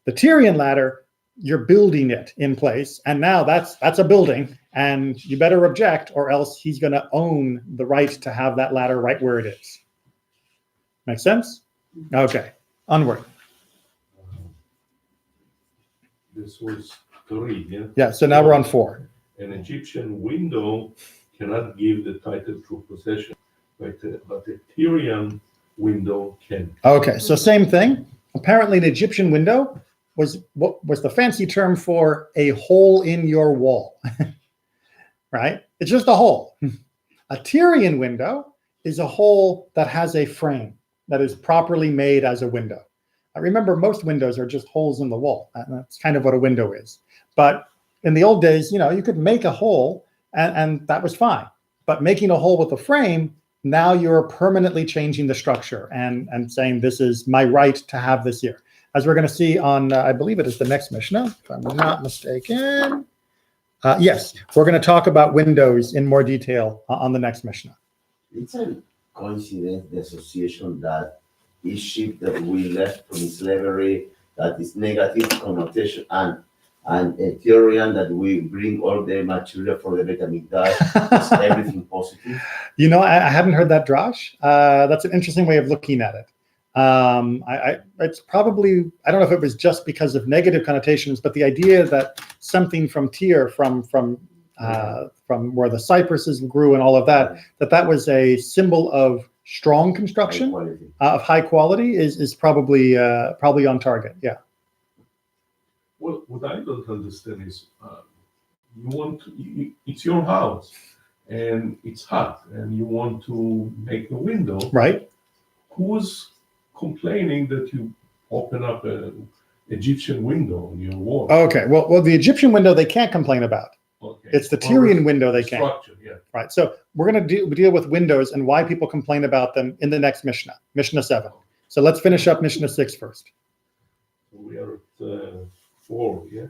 S1: The Tyrian ladder, you're building it in place, and now that's a building, and you better object, or else he's going to own the right to have that ladder right where it is. Make sense? Okay, onward.
S5: This was 3, yeah?
S1: Yeah, so now we're on 4.
S5: An Egyptian window cannot give the title to possession, but a Tyrian window can.
S1: Okay, so same thing. Apparently an Egyptian window was the fancy term for a hole in your wall, right? It's just a hole. A Tyrian window is a hole that has a frame that is properly made as a window. I remember most windows are just holes in the wall. That's kind of what a window is. But in the old days, you could make a hole and that was fine. But making a hole with a frame, now you're permanently changing the structure and saying this is my right to have this here. As we're going to see on, I believe it is the next Mishnah, if I'm not mistaken. Yes, we're going to talk about windows in more detail on the next Mishnah.
S3: It's a coincidence, the association that Egypt that we left from slavery, that is negative connotation, and a Tyrian that we bring all the material for the Beit HaMikdash, is everything positive.
S1: I hadn't heard that drash. That's an interesting way of looking at it. It's probably, I don't know if it was just because of negative connotations, but the idea that something from Tyre, from where the cypresses grew and all of that was a symbol of strong construction, of high quality, is probably on target. Yeah.
S5: Well, what I don't understand is it's your house and it's hot and you want to make a window.
S1: Right.
S5: Who's complaining that you open up an Egyptian window on your wall?
S1: Okay. Well, the Egyptian window they can't complain about.
S5: Okay.
S1: It's the Tyrian window they can.
S5: Structure, yeah.
S1: Right. So we're going to deal with windows and why people complain about them in the next Mishnah, Mishnah 7. So let's finish up Mishnah 6 first.
S5: We are at 4, yeah?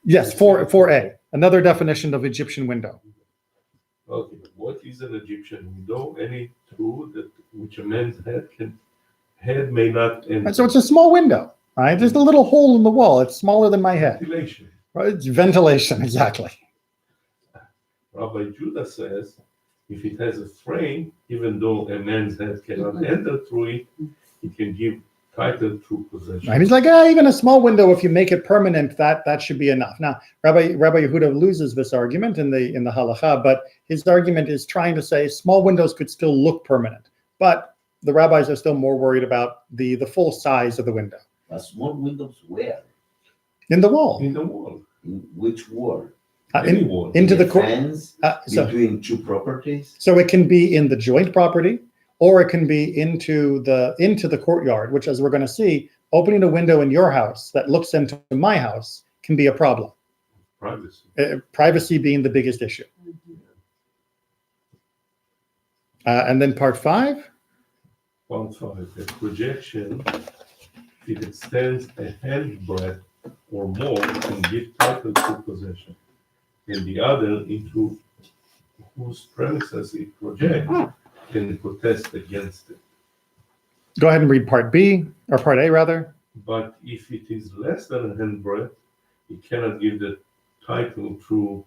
S1: Yes, 4a, another definition of Egyptian window.
S5: Okay. What is an Egyptian window? Any tool that which a man's head may not enter.
S1: And so it's a small window, right? There's a little hole in the wall. It's smaller than my head.
S5: Ventilation.
S1: Right? It's ventilation, exactly.
S5: Rabbi Judah says, if it has a frame, even though a man's head cannot enter through it, it can give title to possession.
S1: Right? He's like, even a small window, if you make it permanent, that should be enough. Now, Rabbi Yehuda loses this argument in the halacha, but his argument is trying to say small windows could still look permanent, but the rabbis are still more worried about the full size of the window.
S3: But small windows where?
S1: In the wall.
S5: In the wall.
S3: In which wall?
S5: Any wall.
S1: Into the court.
S3: Fence between two properties?
S1: So it can be in the joint property, or it can be into the courtyard, which, as we're going to see, opening a window in your house that looks into my house can be a problem.
S5: Privacy.
S1: Privacy being the biggest issue. And then part 5.
S5: Part 5, a projection, if it extends a handbreadth or more, can give title to possession, and the other into whose premises it projects can protest against it.
S1: Go ahead and read part B, or part A rather.
S5: But if it is less than a handbreadth, it cannot give the title through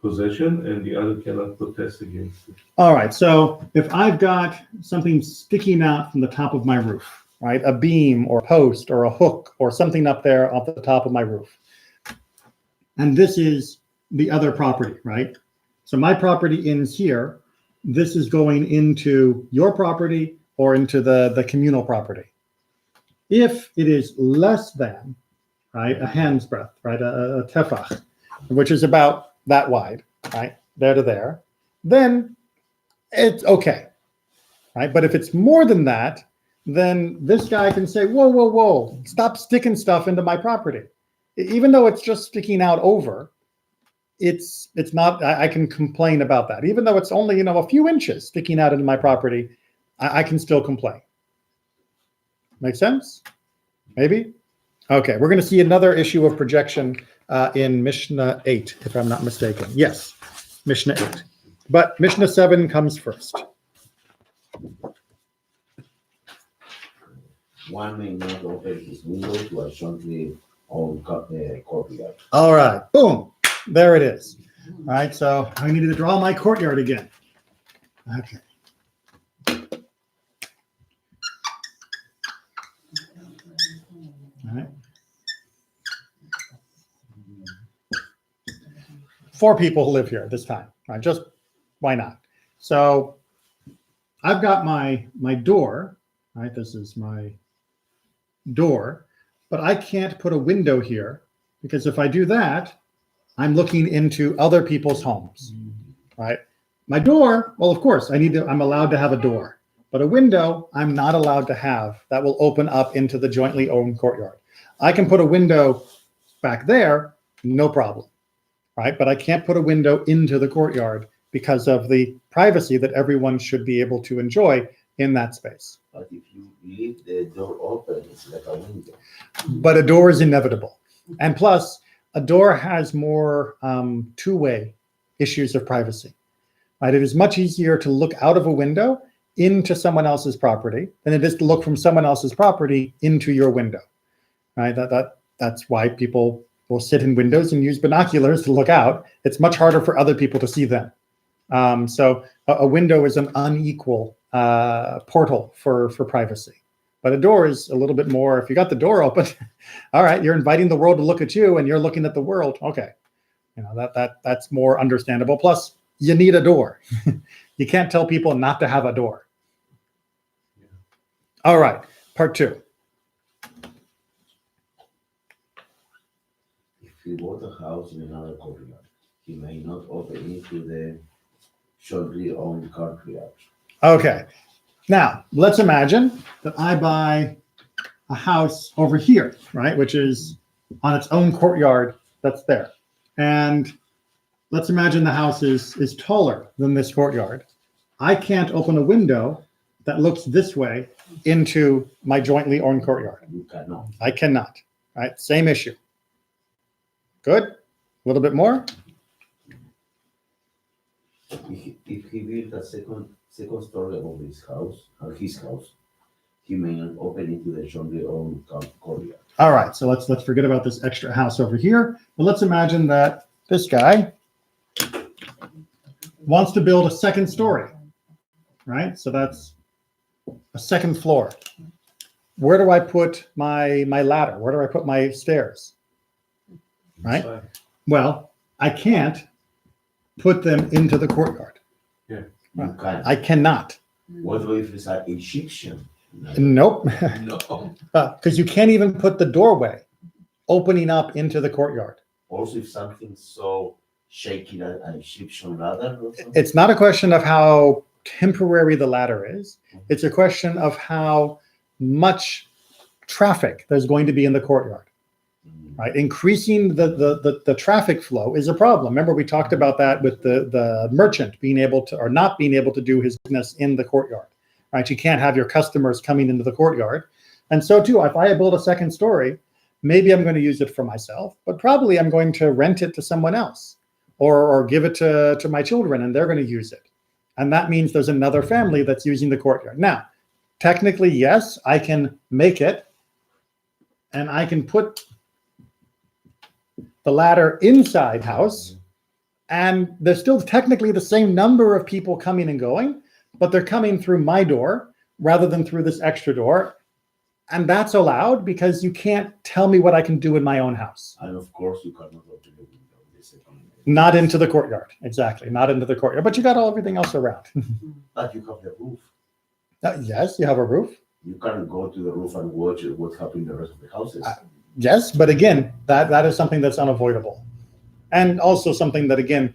S5: possession, and the other cannot protest against it.
S1: All right, so if I've got something sticking out from the top of my roof, right, a beam or post or a hook or something up there off the top of my roof, and this is the other property, right? So my property ends here. This is going into your property or into the communal property. If it is less than, right, a hand's breadth, right, a tefach, which is about that wide, right, there to there, then it's okay, right? But if it's more than that, then this guy can say, whoa, whoa, whoa, stop sticking stuff into my property. Even though it's just sticking out over, it's not, I can complain about that. Even though it's only, a few inches sticking out into my property, I can still complain. Make sense? Maybe? Okay, we're going to see another issue of projection in Mishnah 8, if I'm not mistaken. Yes, Mishnah 8. But Mishnah 7 comes first.
S3: One may not open his window to a jointly owned courtyard.
S1: All right, boom, there it is. All right, so I need to draw my courtyard again. Okay. All right. 4 people who live here this time, right? Just why not? So I've got my door, right? This is my door, but I can't put a window here because if I do that, I'm looking into other people's homes, right? My door, well, of course, I'm allowed to have a door, but a window I'm not allowed to have that will open up into the jointly owned courtyard. I can put a window back there, no problem, right? But I can't put a window into the courtyard because of the privacy that everyone should be able to enjoy in that space.
S3: But if you leave the door open, it's like a window.
S1: But a door is inevitable. And plus, a door has more two-way issues of privacy, right? It is much easier to look out of a window into someone else's property than it is to look from someone else's property into your window, right? That's why people will sit in windows and use binoculars to look out. It's much harder for other people to see them. So a window is an unequal portal for privacy. But a door is a little bit more, if you got the door open, all right, you're inviting the world to look at you and you're looking at the world. Okay, that's more understandable. Plus, you need a door. You can't tell people not to have a door. All right, part 2.
S3: If he bought a house in another courtyard, he may not open into the jointly owned courtyard.
S1: Okay, now let's imagine that I buy a house over here, right, which is on its own courtyard that's there. And let's imagine the house is taller than this courtyard. I can't open a window that looks this way into my jointly owned courtyard.
S3: You cannot.
S1: I cannot, right? Same issue. Good? A little bit more?
S3: If he built a second story above his house, he may not open into the jointly owned courtyard.
S1: All right, so let's forget about this extra house over here. But let's imagine that this guy wants to build a second story, right? So that's a second floor. Where do I put my ladder? Where do I put my stairs? Right?
S5: Inside.
S1: Well, I can't put them into the courtyard.
S3: You can.
S1: I cannot.
S3: What if it's an Egyptian?
S1: Nope.
S3: No.
S1: Because you can't even put the doorway opening up into the courtyard.
S3: Also, if something so shaky that an Egyptian ladder or something.
S1: It's not a question of how temporary the ladder is. It's a question of how much traffic there's going to be in the courtyard. right? Increasing the traffic flow is a problem. Remember, we talked about that with the merchant being able to, or not being able to do his business in the courtyard, right? You can't have your customers coming into the courtyard. And so too, if I build a second story, maybe I'm going to use it for myself, but probably I'm going to rent it to someone else or give it to my children and they're going to use it. And that means there's another family that's using the courtyard. Now, technically, yes, I can make it and I can put the ladder inside house and there's still technically the same number of people coming and going, but they're coming through my door rather than through this extra door. And that's allowed because you can't tell me what I can do in my own house.
S3: And of course, you cannot open the window.
S1: Not into the courtyard, exactly, not into the courtyard. But you got everything else around.
S3: But you have the roof.
S1: Yes, you have a roof.
S3: You can go to the roof and watch what's happening in the rest of the houses.
S1: Yes, but again, that is something that's unavoidable. And also something that, again,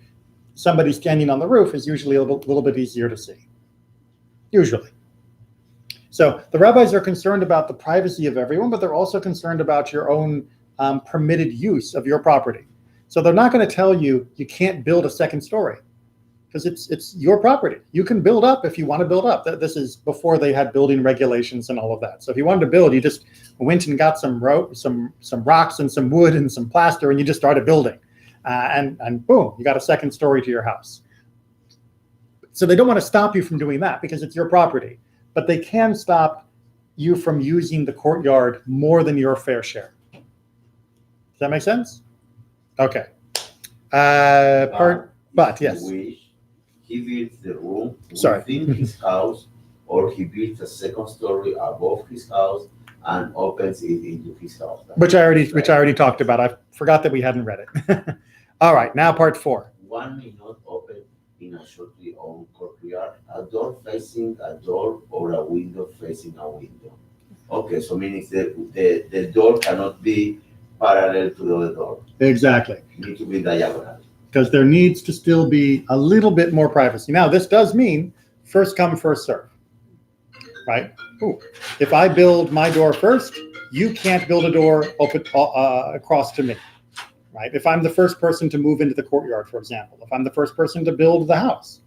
S1: somebody standing on the roof is usually a little bit easier to see. Usually. So the rabbis are concerned about the privacy of everyone, but they're also concerned about your own permitted use of your property. So they're not going to tell you you can't build a second story because it's your property. You can build up if you want to build up. This is before they had building regulations and all of that. So if you wanted to build, you just went and got some rocks and some wood and some plaster, and you just started building, and boom, you got a second story to your house. So they don't want to stop you from doing that because it's your property, but they can stop you from using the courtyard more than your fair share. Does that make sense? Okay. But yes.
S3: Wish, he builds the room
S1: Sorry.
S3: within his house, or he builds a second story above his house and opens it into his house.
S1: Which I already talked about. I forgot that we hadn't read it. All right, now part 4.
S3: One may not open in a shortly owned courtyard a door facing a door or a window facing a window. Okay, so meaning the door cannot be parallel to the other door.
S1: Exactly.
S3: It needs to be diagonal.
S1: Because there needs to still be a little bit more privacy. Now, this does mean first come, first serve, right? Ooh. If I build my door first, you can't build a door open across to me, right? If I'm the first person to move into the courtyard, for example, if I'm the first person to build the house,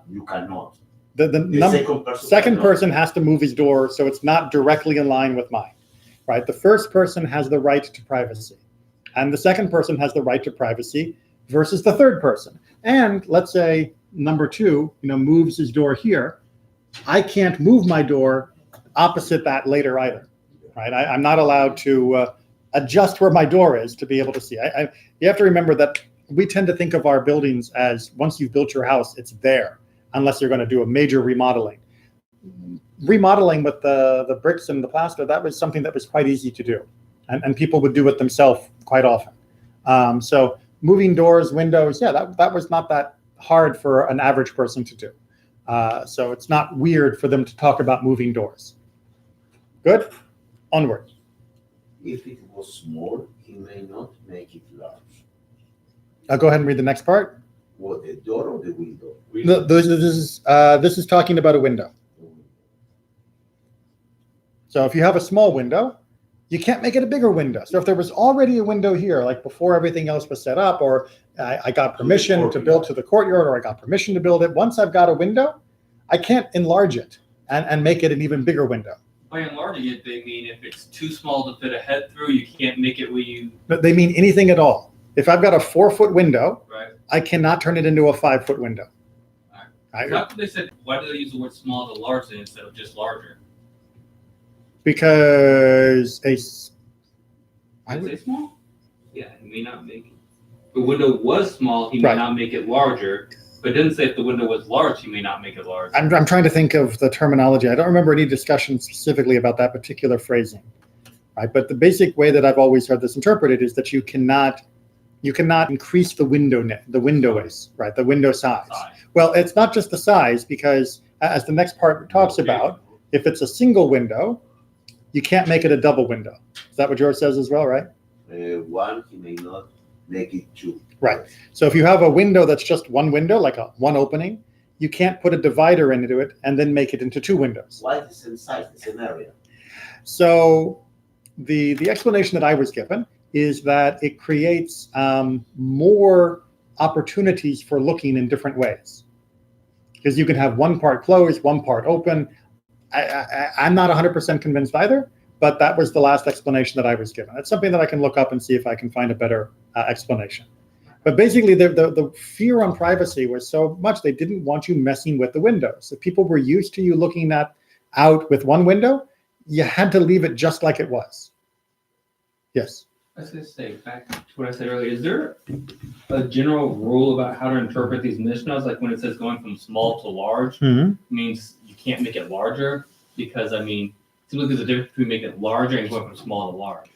S3: you cannot.
S1: The second person has to move his door so it's not directly in line with mine, right? The first person has the right to privacy, and the second person has the right to privacy versus the third person. And let's say number 2, moves his door here. I can't move my door opposite that later either, right? I'm not allowed to adjust where my door is to be able to see. You have to remember that we tend to think of our buildings as once you've built your house, it's there, unless you're going to do a major remodeling. Remodeling with the bricks and the plaster, that was something that was quite easy to do. And people would do it themselves quite often. So moving doors, windows, that was not that hard for an average person to do. So it's not weird for them to talk about moving doors. Good? Onward.
S3: If it was small, he may not make it large.
S1: I'll go ahead and read the next part.
S3: What, the door or the window?
S1: This is talking about a window. So if you have a small window, you can't make it a bigger window. So if there was already a window here, like before everything else was set up, or I got permission to build to the courtyard, or I got permission to build it, once I've got a window, I can't enlarge it and make it an even bigger window.
S2: By enlarging it, they mean if it's too small to fit a head through, you can't make it where you...
S1: But they mean anything at all. If I've got a 4-foot window,
S2: Right.
S1: I cannot turn it into a 5-foot window.
S2: Right. How come they said, why do they use the word small to large instead of just larger?
S1: Because
S2: I would say small? Yeah, he may not make it. If the window was small, he may
S1: Right.
S2: not make it larger. But it didn't say if the window was large, he may not make it larger.
S1: I'm trying to think of the terminology. I don't remember any discussion specifically about that particular phrasing. Right? But the basic way that I've always heard this interpreted is that you cannot increase the window is, right? The window size. Well, it's not just the size, because as the next part talks about, if it's a single window, you can't make it a double window. Is that what George says as well, right?
S3: One, he may not make it 2.
S1: Right. So if you have a window that's just one window, like one opening, you can't put a divider into it and then make it into 2 windows.
S3: Why the same size, the same area?
S1: So the explanation that I was given is that it creates more opportunities for looking in different ways, because you can have one part closed, one part open. I'm not 100% convinced either, but that was the last explanation that I was given. It's something that I can look up and see if I can find a better explanation. But basically, the fear on privacy was so much they didn't want you messing with the windows. If people were used to you looking out with one window, you had to leave it just like it was. Yes.
S2: I was going to say, back to what I said earlier, is there a general rule about how to interpret these Mishnahs? Like when it says going from small to large, means you can't make it larger? Because, I mean, it seems like there's a difference between making it larger and going from small to large.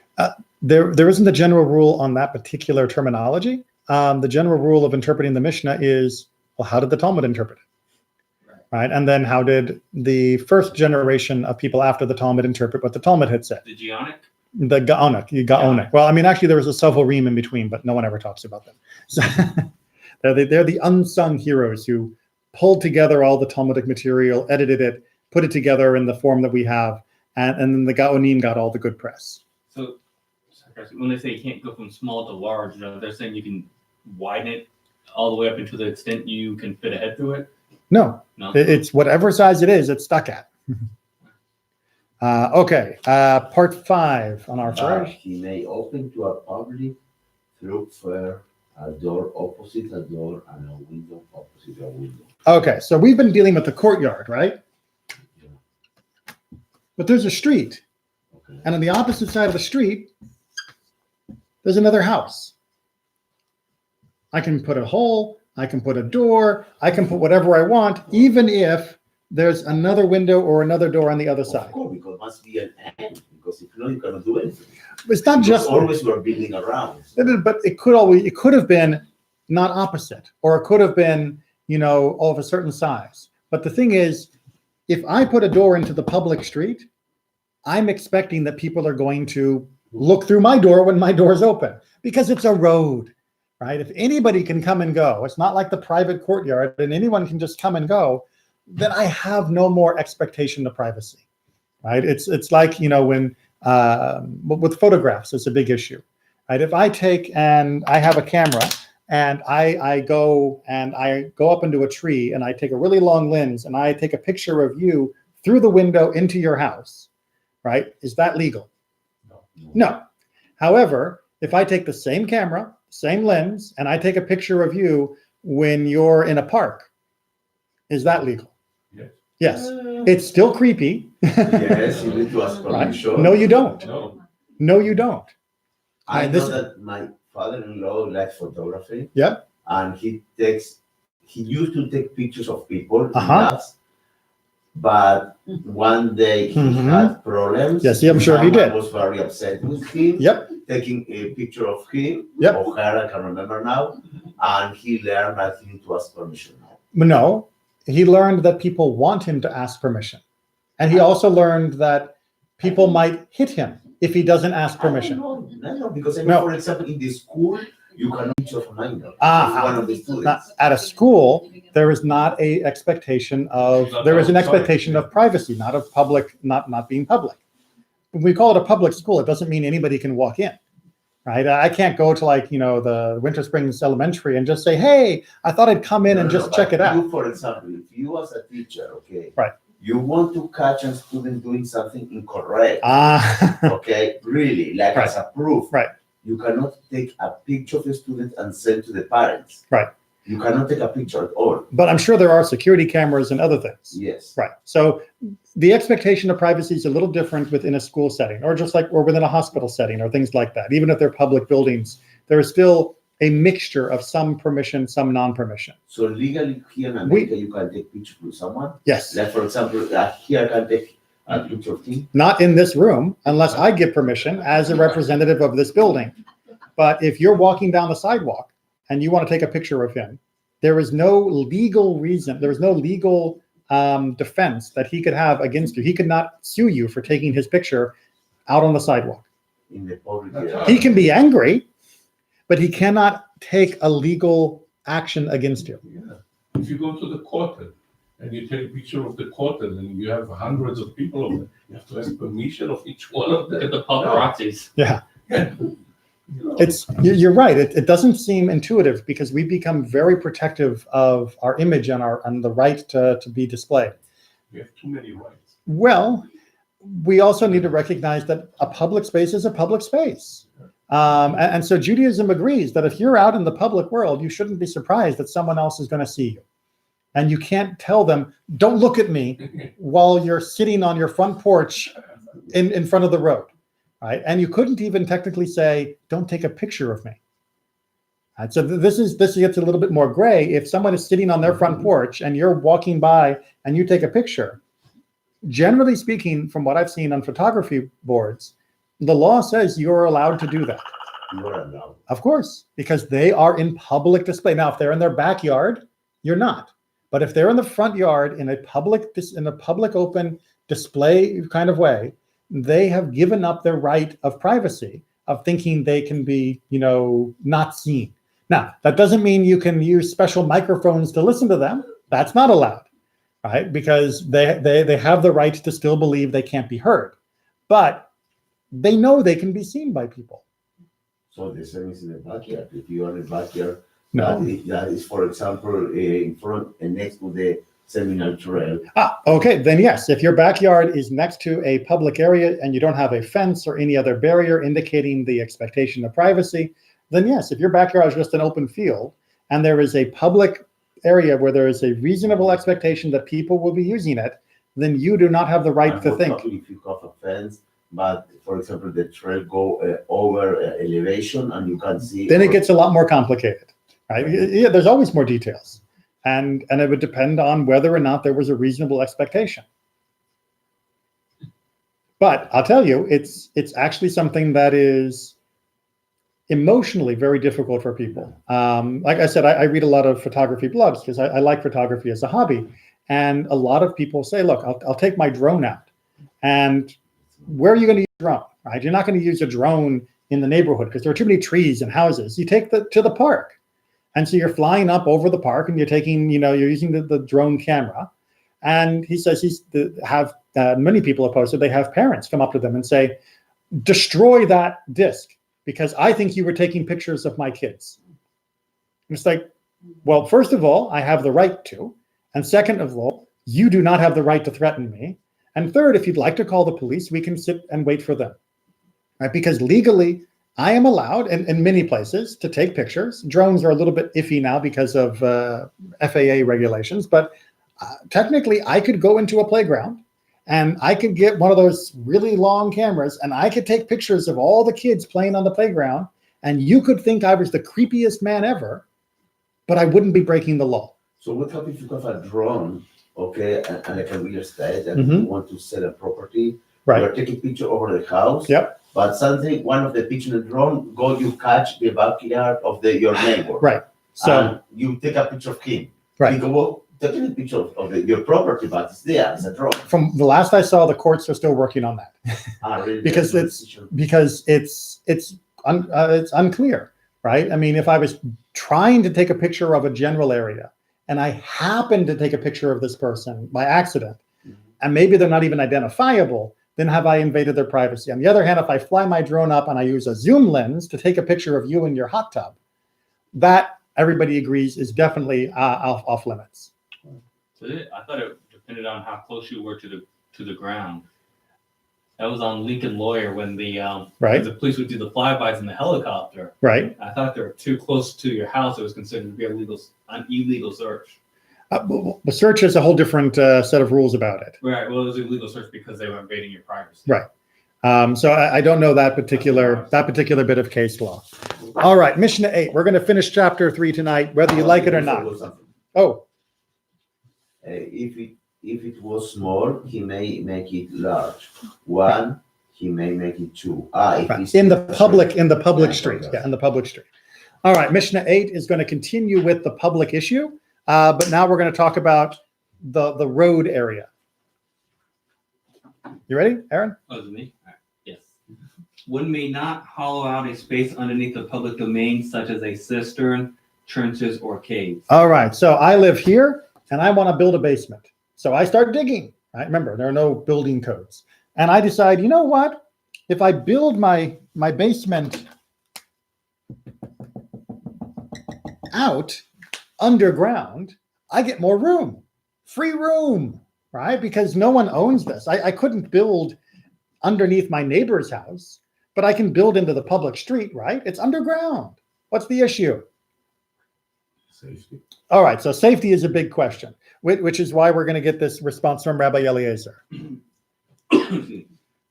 S1: There isn't a general rule on that particular terminology. The general rule of interpreting the Mishnah is, well, how did the Talmud interpret it? Right? And then how did the first generation of people after the Talmud interpret what the Talmud had said?
S2: The Geonic?
S1: The Gaonic. Well, I mean, actually, there was a Sovarim in between, but no one ever talks about them. So they're the unsung heroes who pulled together all the Talmudic material, edited it, put it together in the form that we have, and then the Gaonim got all the good press.
S2: So when they say you can't go from small to large, they're saying you can widen it all the way up into the extent you can fit a head through it?
S1: No.
S2: No?
S1: It's whatever size it is, it's stuck at. Okay, part 5 on our
S3: But
S1: first.
S3: he may open to a public thoroughfare, a door opposite a door, and a window opposite a window.
S1: Okay, so we've been dealing with the courtyard, right?
S3: Yeah.
S1: But there's a street,
S3: Okay.
S1: and on the opposite side of the street, there's another house. I can put a hole, I can put a door, I can put whatever I want, even if there's another window or another door on the other
S3: Of
S1: side.
S3: course, because it must be an end. Because if not, you cannot do anything.
S1: It's not
S3: Because
S1: just,
S3: always you are building around.
S1: but it could have been not opposite, or it could have been, of a certain size. But the thing is, if I put a door into the public street, I'm expecting that people are going to look through my door when my door is open, because it's a road, right? If anybody can come and go, it's not like the private courtyard and anyone can just come and go, then I have no more expectation of privacy, right? It's like, when with photographs, it's a big issue, right? If I take and I have a camera and I go up into a tree and I take a really long lens and I take a picture of you through the window into your house, right? Is that legal? No. However, if I take the same camera, same lens, and I take a picture of you when you're in a park, is that legal?
S5: Yes.
S1: Yes. It's still creepy.
S3: Yes, you need to ask
S1: Right?
S3: permission.
S1: No, you don't.
S5: No.
S1: No, you don't.
S3: I
S1: And
S3: know
S1: this-
S3: that my father-in-law likes photography.
S1: Yep.
S3: And he used to take pictures of people. He
S1: Uh-huh.
S3: loves, but one day he
S1: Mhm.
S3: had problems.
S1: Yes, I'm sure he
S3: Someone
S1: did.
S3: was very upset with him.
S1: Yep.
S3: Taking a picture of him,
S1: Yep.
S3: or her, I can remember now, and he learned that he need to ask permission now.
S1: No, he learned that people want him to ask permission. And he also learned that people might hit him if he doesn't ask permission.
S3: No, because I
S1: No.
S3: know, for example, in the school, you cannot picture of a minor.
S1: Ah,
S3: of one of the students.
S1: Not, at a school, there is not a expectation of, there is an expectation of privacy, not of public, not being public. When we call it a public school, it doesn't mean anybody can walk in, right? I can't go to the Winter Springs Elementary and just say, hey, I thought I'd come in and just check it out.
S3: You, for example, if you as a teacher, okay,
S1: Right.
S3: you want to catch a student doing something incorrect,
S1: Ah,
S3: okay, really, like
S1: Right.
S3: as a proof,
S1: Right.
S3: You cannot take a picture of the student and send to the parents.
S1: Right.
S3: You cannot take a picture at all.
S1: but I'm sure there are security cameras and other things.
S3: Yes.
S1: Right. So the expectation of privacy is a little different within a school setting, or within a hospital setting, or things like that. Even if they're public buildings, there is still a mixture of some permission, some non-permission.
S3: So legally here in America, you can take pictures with someone.
S1: Yes.
S3: Like for example, here I can take a picture of him.
S1: Not in this room, unless I give permission as a representative of this building. But if you're walking down the sidewalk and you want to take a picture of him, there is no legal reason, there is no legal defense that he could have against you. He could not sue you for taking his picture out on the sidewalk.
S3: In the public
S5: That's
S3: area.
S5: right.
S1: He can be angry, but he cannot take a legal action against you.
S5: Yeah. If you go to the court and you take a picture of the kotel, and you have hundreds of people over there. You have to ask permission of each one of
S2: Look at
S5: them.
S2: the paparazzis.
S1: Yeah.
S5: You know,
S1: You're right. It doesn't seem intuitive because we become very protective of our image and the right to be displayed.
S5: we have too many rights.
S1: Well, we also need to recognize that a public space is a public space. And so Judaism agrees that if you're out in the public world, you shouldn't be surprised that someone else is going to see you. And you can't tell them, don't look at me while you're sitting on your front porch in front of the road. Right? And you couldn't even technically say, don't take a picture of me. Right? So this gets a little bit more gray. If someone is sitting on their front porch and you're walking by and you take a picture, generally speaking, from what I've seen on photography boards, the law says you're allowed to do that.
S3: You're allowed.
S1: Of course, because they are in public display. Now, if they're in their backyard, you're not. But if they're in the front yard in a public open display kind of way, they have given up their right of privacy of thinking they can be, not seen. Now, that doesn't mean you can use special microphones to listen to them. That's not allowed, right? Because they have the right to still believe they can't be heard. But they know they can be seen by people.
S3: So the same is in the backyard. If you are in the backyard,
S1: No.
S3: that is, for example, in front and next to the seminal trail.
S1: Okay, then yes, if your backyard is next to a public area and you don't have a fence or any other barrier indicating the expectation of privacy, then yes, if your backyard is just an open field and there is a public area where there is a reasonable expectation that people will be using it, then you do not have the right to think.
S3: If you have a fence, but for example, the trail go over elevation and you can see.
S1: Then it gets a lot more complicated, right? Yeah, there's always more details. And it would depend on whether or not there was a reasonable expectation. But I'll tell you, it's actually something that is emotionally very difficult for people. Like I said, I read a lot of photography blogs because I like photography as a hobby. And a lot of people say, look, I'll take my drone out. And where are you going to use a drone? Right? You're not going to use a drone in the neighborhood because there are too many trees and houses. You take to the park. And so you're flying up over the park and you're taking, you're using the drone camera. And he says many people have posted, they have parents come up to them and say, destroy that disc because I think you were taking pictures of my kids. And it's like, well, first of all, I have the right to. And second of all, you do not have the right to threaten me. And third, if you'd like to call the police, we can sit and wait for them. Right? Because legally, I am allowed in many places to take pictures. Drones are a little bit iffy now because of FAA regulations, but technically I could go into a playground and I could get one of those really long cameras and I could take pictures of all the kids playing on the playground and you could think I was the creepiest man ever, but I wouldn't be breaking the law.
S3: So what happens if you have a drone, okay, and like a real estate and you want to sell a property?
S1: Right.
S3: You're taking picture over the house.
S1: Yep.
S3: But something, one of the picture in the drone, you catch the backyard of your neighbor.
S1: Right. So
S3: and you take a picture of him.
S1: Right.
S3: You go, well, taking a picture of your property, but it's there, it's a drone.
S1: from the last I saw, the courts are still working on that.
S3: Really?
S1: Because it's unclear, right? I mean, if I was trying to take a picture of a general area and I happened to take a picture of this person by accident, and maybe they're not even identifiable, then have I invaded their privacy? On the other hand, if I fly my drone up and I use a zoom lens to take a picture of you in your hot tub, that everybody agrees is definitely off limits.
S2: So I thought it depended on how close you were to the ground. That was on Lincoln Lawyer when the police would do the flybys in the helicopter.
S1: Right.
S2: I thought they were too close to your house. It was considered to be an illegal search.
S1: The search is a whole different set of rules about it.
S2: Right. Well, it was an illegal search because they were invading your privacy.
S1: Right. So I don't know that particular bit of case law. All right, Mishnah 8. We're going to finish chapter 3 tonight, whether you like it or not. Oh.
S3: If it was small, he may make it large. 1, he may make it 2.
S1: Right. In the public street. Yeah, in the public street. All right, Mishnah 8 is going to continue with the public issue, but now we're going to talk about the road area. You ready, Aaron?
S2: Oh, is it me? All right. Yes. One may not hollow out a space underneath the public domain, such as a cistern, trenches, or caves.
S1: All right, so I live here, and I want to build a basement. So I start digging. Right? Remember, there are no building codes. And I decide, you know what? If I build my basement out underground, I get more room, free room, right? Because no one owns this. I couldn't build underneath my neighbor's house, but I can build into the public street, right? It's underground. What's the issue?
S5: Safety.
S1: All right, so safety is a big question, which is why we're going to get this response from Rabbi Eliezer.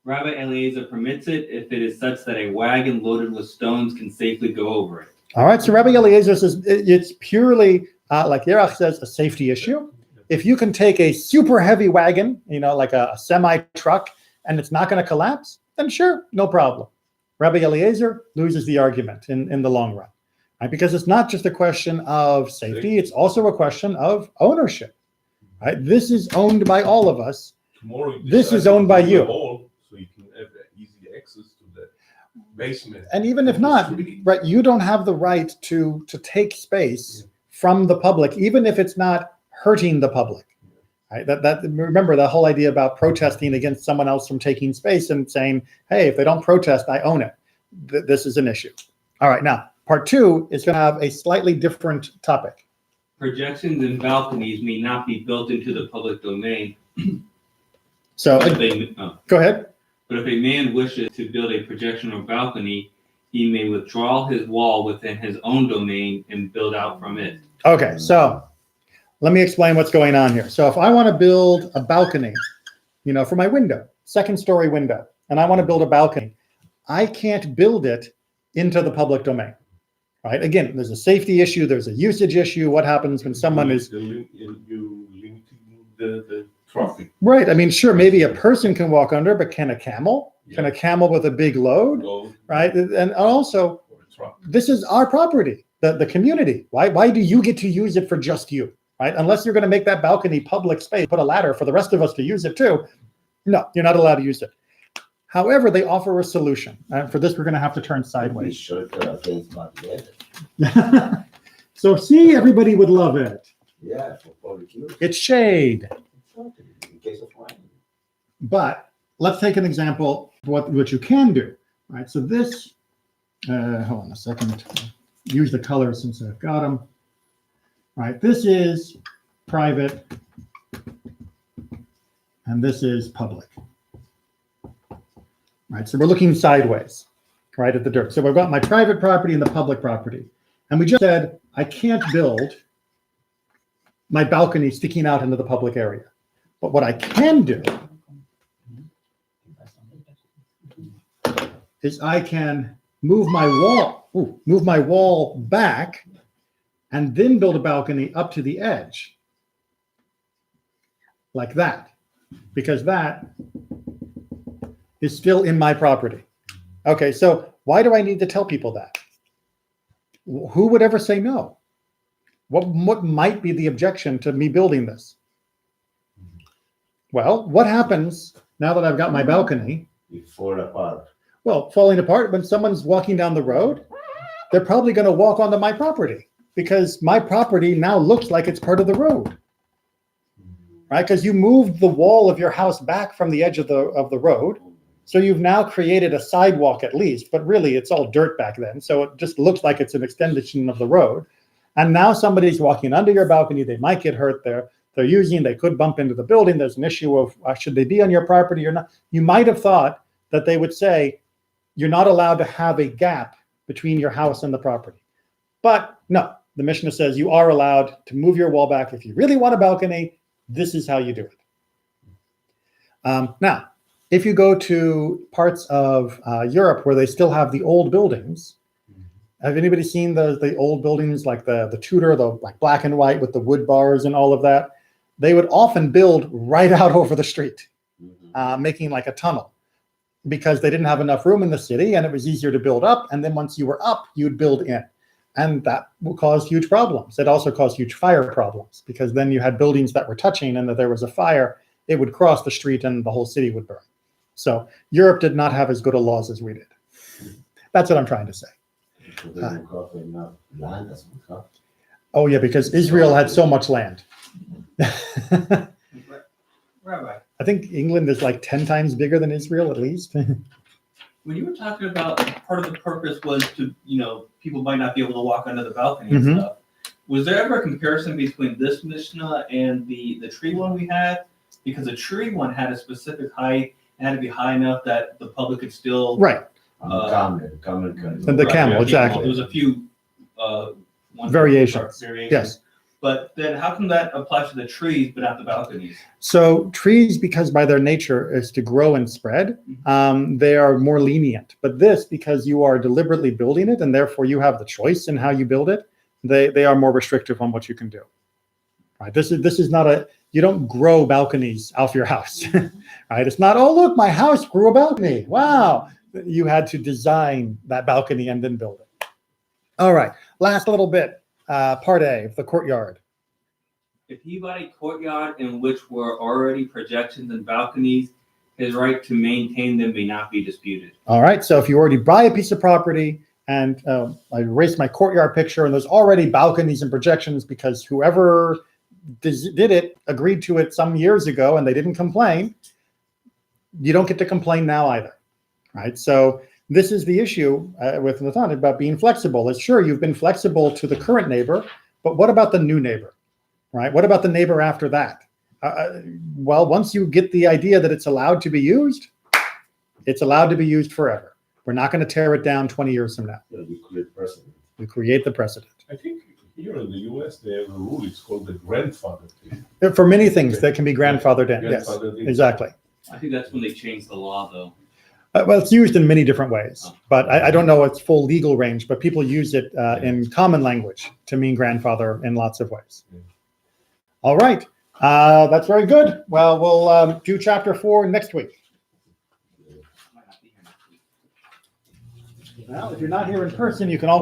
S2: Rabbi Eliezer permits it if it is such that a wagon loaded with stones can safely go over it.
S1: All right, so Rabbi Eliezer says it's purely, like Yerach says, a safety issue. If you can take a super heavy wagon, like a semi-truck, and it's not going to collapse, then sure, no problem. Rabbi Eliezer loses the argument in the long run, right? Because it's not just a question of safety, it's also a question of ownership, right? This is owned by all of us.
S5: Tomorrow,
S1: This is owned by you.
S5: So you can have easy access to the basement.
S1: And even if not, right, you don't have the right to take space from the public, even if it's not hurting the public. Right? Remember the whole idea about protesting against someone else from taking space and saying, hey, if they don't protest, I own it. This is an issue. All right, now part 2 is going to have a slightly different topic.
S2: Projections and balconies may not be built into the public domain.
S1: So go ahead.
S2: But if a man wishes to build a projection or balcony, he may withdraw his wall within his own domain and build out from it.
S1: Okay, so let me explain what's going on here. So if I want to build a balcony, for my window, 2nd story window, and I want to build a balcony, I can't build it into the public domain, right? Again, there's a safety issue, there's a usage issue. What happens when someone is...
S5: You limiting the traffic.
S1: Right, I mean, sure, maybe a person can walk under, but can a camel? Yeah. Can a camel with a big load? Right, and also, this is our property, the community. Why do you get to use it for just you? Right? Unless you're going to make that balcony public space, put a ladder for the rest of us to use it too. No, you're not allowed to use it. However, they offer a solution. For this, we're going to have to turn sideways. So see, everybody would love it.
S3: Yeah, for public use.
S1: It's shade.
S3: In case of wine.
S1: But let's take an example of what you can do. Right? So this, hold on a second. Use the colors since I've got them. Right, this is private, and this is public. Right, so we're looking sideways, right, at the dirt. So we've got my private property and the public property. And we just said, I can't build my balcony sticking out into the public area. But what I can do is I can move my wall back and then build a balcony up to the edge, like that, because that is still in my property. Okay, so why do I need to tell people that? Who would ever say no? What might be the objection to me building this? Well, what happens now that I've got my balcony?
S3: You fall apart.
S1: Well, falling apart when someone's walking down the road, they're probably going to walk onto my property, because my property now looks like it's part of the road, right? Because you moved the wall of your house back from the edge of the road. So you've now created a sidewalk at least, but really it's all dirt back then. So it just looks like it's an extension of the road. And now somebody's walking under your balcony. They might get hurt there. They could bump into the building. There's an issue of should they be on your property or not? You might have thought that they would say, you're not allowed to have a gap between your house and the property. But no. The Mishnah says you are allowed to move your wall back. If you really want a balcony, this is how you do it. Now, if you go to parts of Europe where they still have the old buildings, have anybody seen the old buildings like the Tudor, like black and white with the wood bars and all of that? They would often build right out over the street, making like a tunnel, because they didn't have enough room in the city and it was easier to build up. And then once you were up, you'd build in. And that will cause huge problems. It also caused huge fire problems, because then you had buildings that were touching, and if there was a fire, it would cross the street and the whole city would burn. So Europe did not have as good a laws as we did. That's what I'm trying to say.
S3: So they don't have enough land as we have.
S1: Oh yeah, because Israel had so much land.
S2: Rabbi,
S1: I think England is like 10 times bigger than Israel, at least.
S2: when you were talking about part of the purpose was to, people might not be able to walk under the balcony and
S1: Mhm.
S2: stuff. Was there ever a comparison between this Mishnah and the tree one we had? Because the tree one had a specific height, it had to be high enough that the public could still.
S1: Right.
S3: Camel can.
S1: And the
S2: Right,
S1: camel,
S2: yeah,
S1: exactly.
S2: There was a few
S1: Variations.
S2: Variations. But then how come that applies to the trees but not the balconies?
S1: So trees, because by their nature is to grow and spread, they are more lenient. But this, because you are deliberately building it and therefore you have the choice in how you build it, they are more restrictive on what you can do. Right? This is not you don't grow balconies off your house. Right? It's not, oh look, my house grew a balcony. Wow. You had to design that balcony and then build it. All right, last little bit, part A of the courtyard.
S2: If he bought a courtyard in which were already projections and balconies, his right to maintain them may not be disputed.
S1: All right, so if you already buy a piece of property and I erased my courtyard picture and there's already balconies and projections because whoever did it agreed to it some years ago and they didn't complain, you don't get to complain now either, right? So this is the issue with Nathan about being flexible. It's sure you've been flexible to the current neighbor, but what about the new neighbor, right? What about the neighbor after that? Well, once you get the idea that it's allowed to be used, it's allowed to be used forever. We're not going to tear it down 20 years from now.
S3: We create precedent.
S1: We create the precedent.
S5: I think here in the US, they have a rule, it's called the grandfather thing.
S1: For many things that can be grandfathered in. Yes,
S5: Grandfathered in.
S1: exactly.
S2: I think that's when they changed the law, though.
S1: Well, it's used in many different ways, but I don't know its full legal range, but people use it in common language to mean grandfather in lots of ways.
S5: Yeah.
S1: All right. That's very good. Well, we'll do chapter 4 next week.
S2: Might not be here next week.
S1: Well, if you're not here in person, you can always